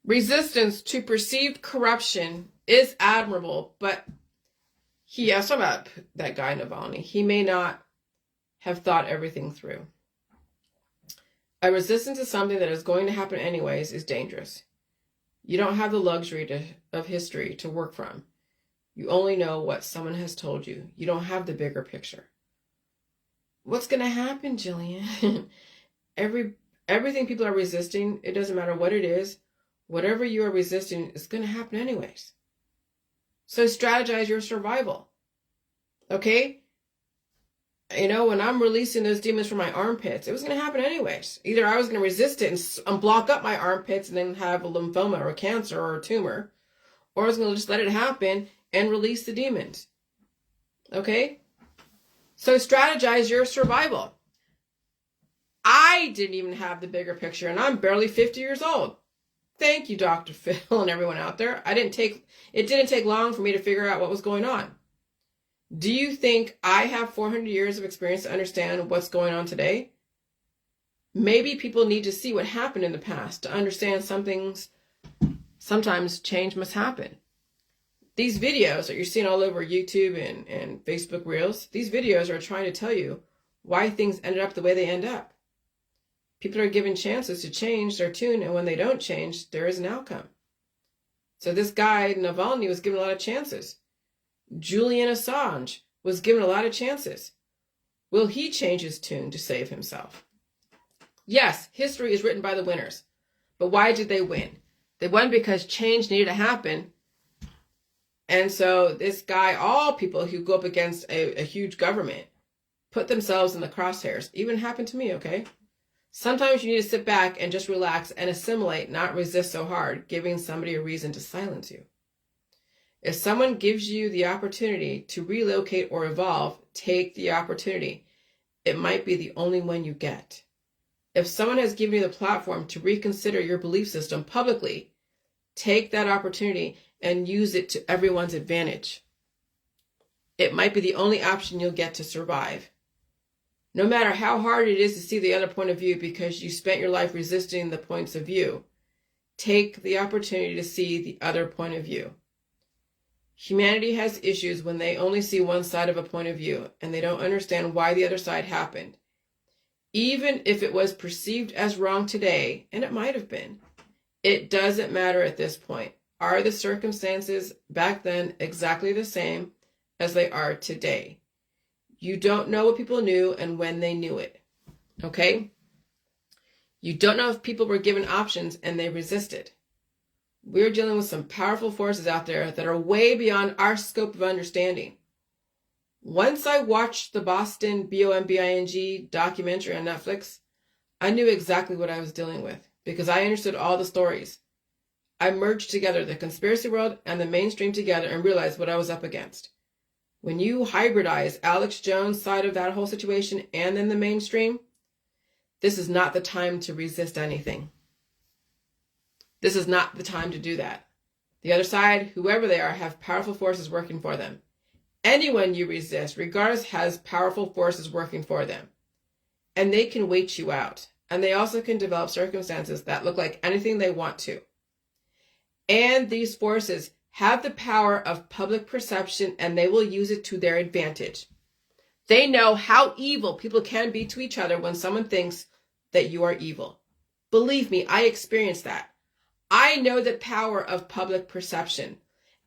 Resistance to perceived corruption is admirable, but I was talking about that guy Navalny. He may not have thought everything through. A resistance to something that is going to happen anyways is dangerous. You don't have the luxury of history to work from. You only know what someone has told you. You don't have the bigger picture. What's going to happen, Jillian? Everything people are resisting, it doesn't matter what it is, whatever you are resisting is going to happen anyways. So strategize your survival. Okay? You know, when I'm releasing those demons from my armpits, it was going to happen anyways. Either I was going to resist it and block up my armpits and then have a lymphoma or a cancer or a tumor, or I was going to just let it happen and release the demons. Okay? So strategize your survival. I didn't even have the bigger picture, and I'm barely 50 years old. Thank you, Dr. Phil and everyone out there. It didn't take long for me to figure out what was going on. Do you think I have 400 years of experience to understand what's going on today? Maybe people need to see what happened in the past to understand some things. Sometimes change must happen. These videos that you're seeing all over YouTube and Facebook Reels, these videos are trying to tell you why things ended up the way they end up. People are given chances to change their tune, and when they don't change, there is an outcome. So this guy, Navalny, was given a lot of chances. Julian Assange was given a lot of chances. Will he change his tune to save himself? Yes, history is written by the winners. But why did they win? They won because change needed to happen. And so this guy, all people who go up against a huge government, put themselves in the crosshairs. Even happened to me, okay? Sometimes you need to sit back and just relax and assimilate, not resist so hard, giving somebody a reason to silence you. If someone gives you the opportunity to relocate or evolve, take the opportunity. It might be the only one you get. If someone has given you the platform to reconsider your belief system publicly, take that opportunity and use it to everyone's advantage. It might be the only option you'll get to survive. No matter how hard it is to see the other point of view because you spent your life resisting the points of view, take the opportunity to see the other point of view. Humanity has issues when they only see one side of a point of view and they don't understand why the other side happened. Even if it was perceived as wrong today, and it might have been, it doesn't matter at this point. Are the circumstances back then exactly the same as they are today? You don't know what people knew and when they knew it. Okay? You don't know if people were given options and they resisted. We're dealing with some powerful forces out there that are way beyond our scope of understanding. Once I watched the Boston BOMBING documentary on Netflix, I knew exactly what I was dealing with because I understood all the stories. I merged together the conspiracy world and the mainstream together and realized what I was up against. When you hybridize Alex Jones' side of that whole situation and then the mainstream, this is not the time to resist anything. This is not the time to do that. The other side, whoever they are, have powerful forces working for them. Anyone you resist, regardless, has powerful forces working for them. And they can wait you out. And they also can develop circumstances that look like anything they want to. And these forces have the power of public perception, and they will use it to their advantage. They know how evil people can be to each other when someone thinks that you are evil. Believe me, I experienced that. I know the power of public perception.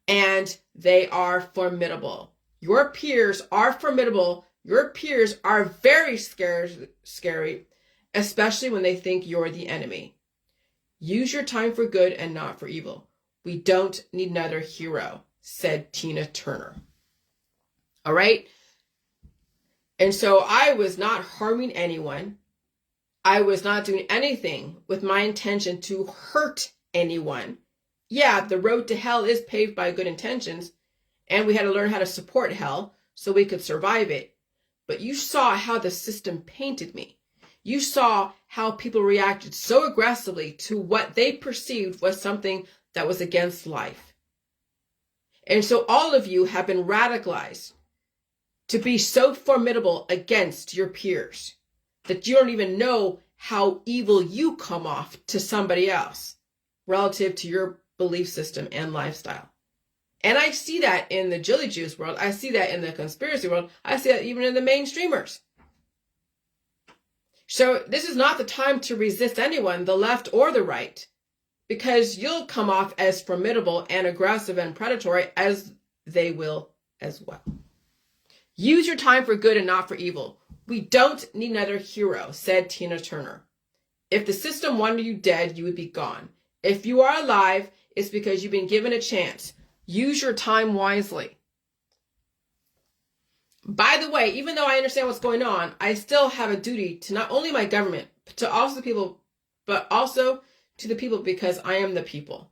and they are formidable. Your peers are formidable. Your peers are very scary, especially when they think you're the enemy. Use your time for good and not for evil. We don't need another hero, said Tina Turner. All right? And so I was not harming anyone. I was not doing anything with my intention to hurt anyone. Yeah, the road to hell is paved by good intentions, and we had to learn how to support hell so we could survive it. But you saw how the system painted me. You saw how people reacted so aggressively to what they perceived was something that was against life. And so all of you have been radicalized to be so formidable against your peers that you don't even know how evil you come off to somebody else relative to your belief system and lifestyle. And I see that in the Jilly Juice world. I see that in the conspiracy world. I see that even in the mainstreamers. So this is not the time to resist anyone, the left or the right, because you'll come off as formidable and aggressive and predatory as they will as well. Use your time for good and not for evil. We don't need another hero, said Tina Turner. If the system wanted you dead, you would be gone. If you are alive, it's because you've been given a chance. Use your time wisely. By the way, even though I understand what's going on, I still have a duty to not only my government, but to also the people, but also to the people because I am the people.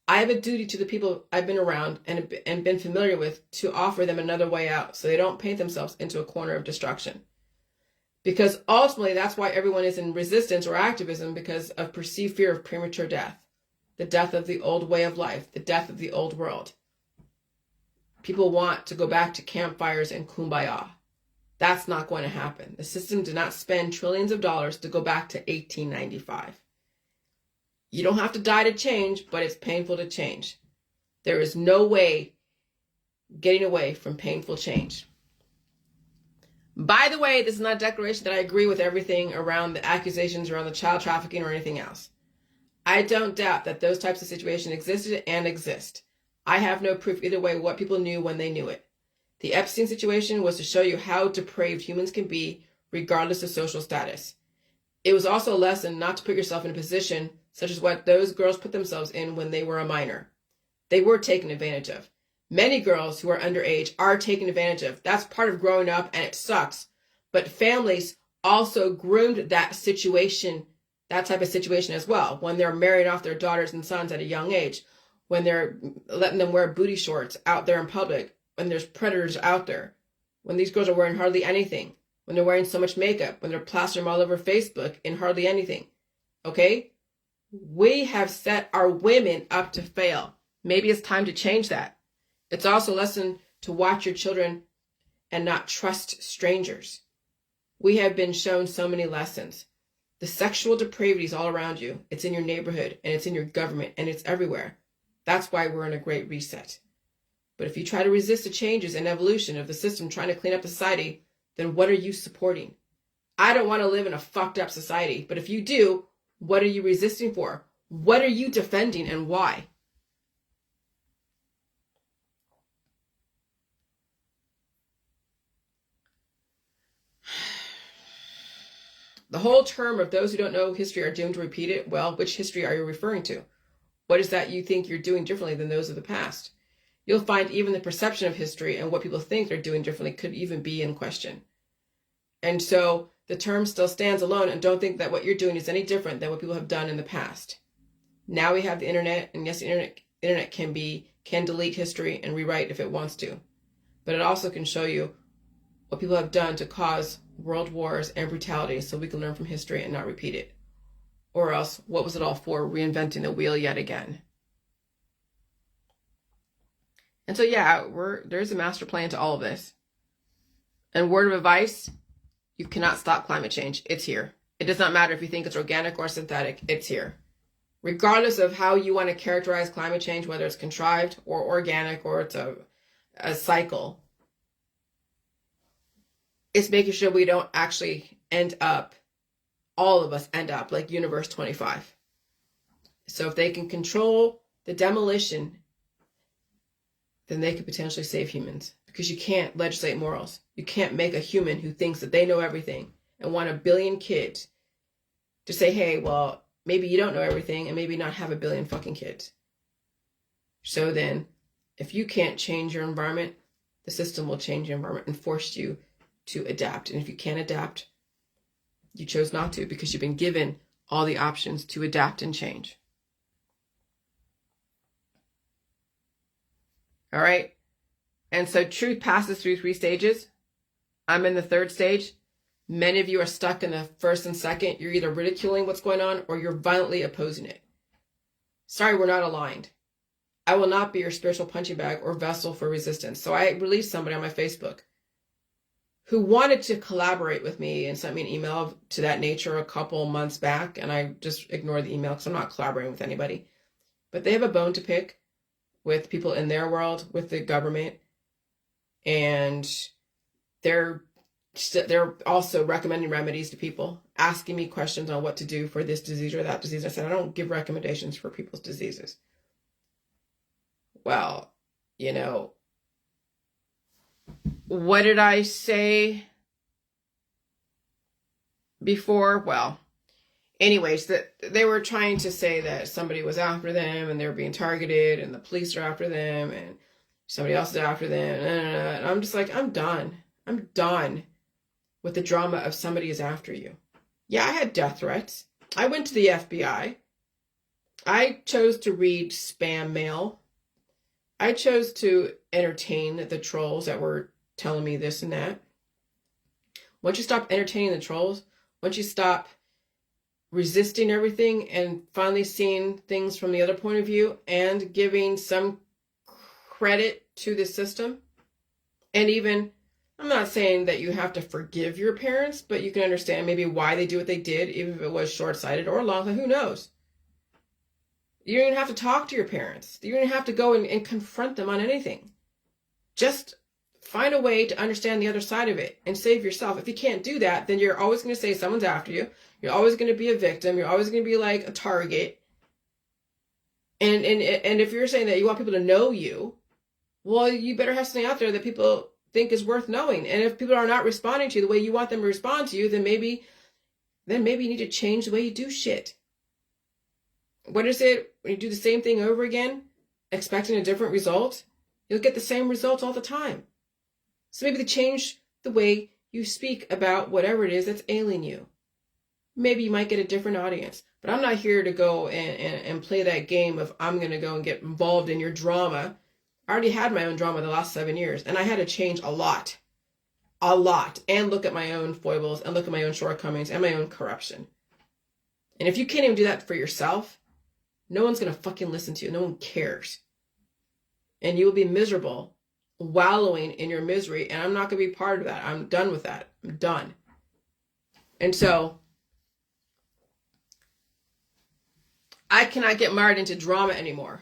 I have a duty to the people I've been around and been familiar with to offer them another way out so they don't paint themselves into a corner of destruction. Because ultimately, that's why everyone is in resistance or activism, because of perceived fear of premature death, the death of the old way of life, the death of the old world. People want to go back to campfires and kumbaya. That's not going to happen. The system did not spend trillions of dollars to go back to 1895. You don't have to die to change, but it's painful to change. There is no way getting away from painful change. By the way, this is not a declaration that I agree with everything around the accusations around the child trafficking or anything else. I don't doubt that those types of situations existed and exist. I have no proof either way what people knew when they knew it. The Epstein situation was to show you how depraved humans can be regardless of social status. It was also a lesson not to put yourself in a position such as what those girls put themselves in when they were a minor. They were taken advantage of. Many girls who are underage are taken advantage of. That's part of growing up, and it sucks. But families also groomed that situation, that type of situation as well, when they're marrying off their daughters and sons at a young age, when they're letting them wear booty shorts out there in public, when there's predators out there, when these girls are wearing hardly anything, when they're wearing so much makeup, when they're plastering them all over Facebook in hardly anything. Okay? We have set our women up to fail. Maybe it's time to change that. It's also a lesson to watch your children and not trust strangers. We have been shown so many lessons. The sexual depravity is all around you. It's in your neighborhood, and it's in your government, and it's everywhere. That's why we're in a great reset. But if you try to resist the changes and evolution of the system trying to clean up the society, then what are you supporting? I don't want to live in a fucked up society, but if you do, what are you resisting for? What are you defending and why? The whole term of those who don't know history are doomed to repeat it. Well, which history are you referring to? What is that you think you're doing differently than those of the past? You'll find even the perception of history and what people think they're doing differently could even be in question. And so the term still stands alone, and don't think that what you're doing is any different than what people have done in the past. Now we have the internet, and yes, the internet can delete history and rewrite if it wants to. But it also can show you what people have done to cause world wars and brutality so we can learn from history and not repeat it. Or else, what was it all for? Reinventing the wheel yet again. And so, yeah, there's a master plan to all of this. And word of advice, you cannot stop climate change. It's here. It does not matter if you think it's organic or synthetic. It's here. Regardless of how you want to characterize climate change, whether it's contrived or organic or it's a cycle, it's making sure we don't actually all of us end up like Universe 25. So if they can control the demolition then they could potentially save humans, because you can't legislate morals. You can't make a human who thinks that they know everything and want 1 billion kids to say, hey, well, maybe you don't know everything and maybe not have 1 billion fucking kids. So then, if you can't change your environment, the system will change your environment and force you to adapt. And if you can't adapt, you chose not to, because you've been given all the options to adapt and change. All right? And so truth passes through 3 stages. I'm in the 3rd stage. Many of you are stuck in the 1st and 2nd. You're either ridiculing what's going on or you're violently opposing it. Sorry, we're not aligned. I will not be your spiritual punching bag or vessel for resistance. So I released somebody on my Facebook who wanted to collaborate with me and sent me an email to that nature a couple months back. And I just ignored the email because I'm not collaborating with anybody. But they have a bone to pick with people in their world, with the government. And they're also recommending remedies to people, asking me questions on what to do for this disease or that disease. I said, I don't give recommendations for people's diseases. Well, you know, what did I say before? Well, anyways, that they were trying to say that somebody was after them and they were being targeted and the police are after them and somebody else is after them. And I'm just like, I'm done. I'm done with the drama of somebody is after you. Yeah, I had death threats. I went to the FBI. I chose to read spam mail. I chose to entertain the trolls that were telling me this and that. Once you stop entertaining the trolls, once you stop resisting everything and finally seeing things from the other point of view and giving some credit to the system, and even, I'm not saying that you have to forgive your parents, but you can understand maybe why they do what they did, even if it was short-sighted or long, who knows? You don't even have to talk to your parents. You don't even have to go and confront them on anything. Just find a way to understand the other side of it and save yourself. If you can't do that, then you're always going to say someone's after you. You're always going to be a victim. You're always going to be like a target. And if you're saying that you want people to know you, well, you better have something out there that people think is worth knowing. And if people are not responding to you the way you want them to respond to you, then maybe you need to change the way you do shit. What is it when you do the same thing over again, expecting a different result? You'll get the same result all the time. So maybe change the way you speak about whatever it is that's ailing you. Maybe you might get a different audience. But I'm not here to go and play that game of I'm going to go and get involved in your drama. I already had my own drama the last 7 years, and I had to change a lot, and look at my own foibles and look at my own shortcomings and my own corruption. And if you can't even do that for yourself, no one's going to fucking listen to you. No one cares. And you will be miserable, wallowing in your misery, and I'm not going to be part of that. I'm done with that. I'm done. And so I cannot get mired into drama anymore.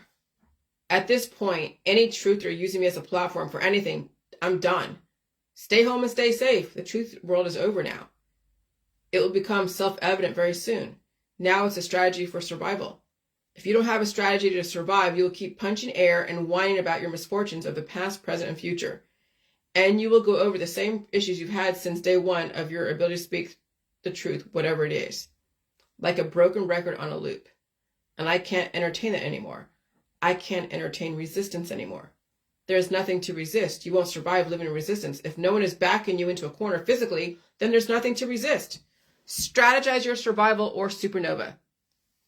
At this point, any truther using me as a platform for anything, I'm done. Stay home and stay safe. The truth world is over now. It will become self-evident very soon. Now it's a strategy for survival. If you don't have a strategy to survive, you'll keep punching air and whining about your misfortunes of the past, present, and future. And you will go over the same issues you've had since day one of your ability to speak the truth, whatever it is. Like a broken record on a loop. And I can't entertain that anymore. I can't entertain resistance anymore. There's nothing to resist. You won't survive living in resistance. If no one is backing you into a corner physically, then there's nothing to resist. Strategize your survival or supernova.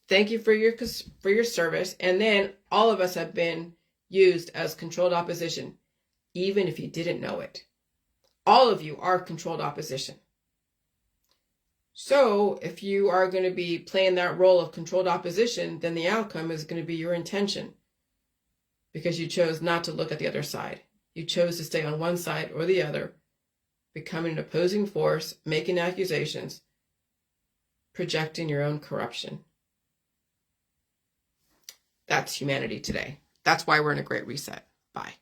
Thank you for your service. And then all of us have been used as controlled opposition, even if you didn't know it. All of you are controlled opposition. So if you are going to be playing that role of controlled opposition, then the outcome is going to be your intention, because you chose not to look at the other side. You chose to stay on one side or the other, becoming an opposing force, making accusations, projecting your own corruption. That's humanity today. That's why we're in a great reset. Bye.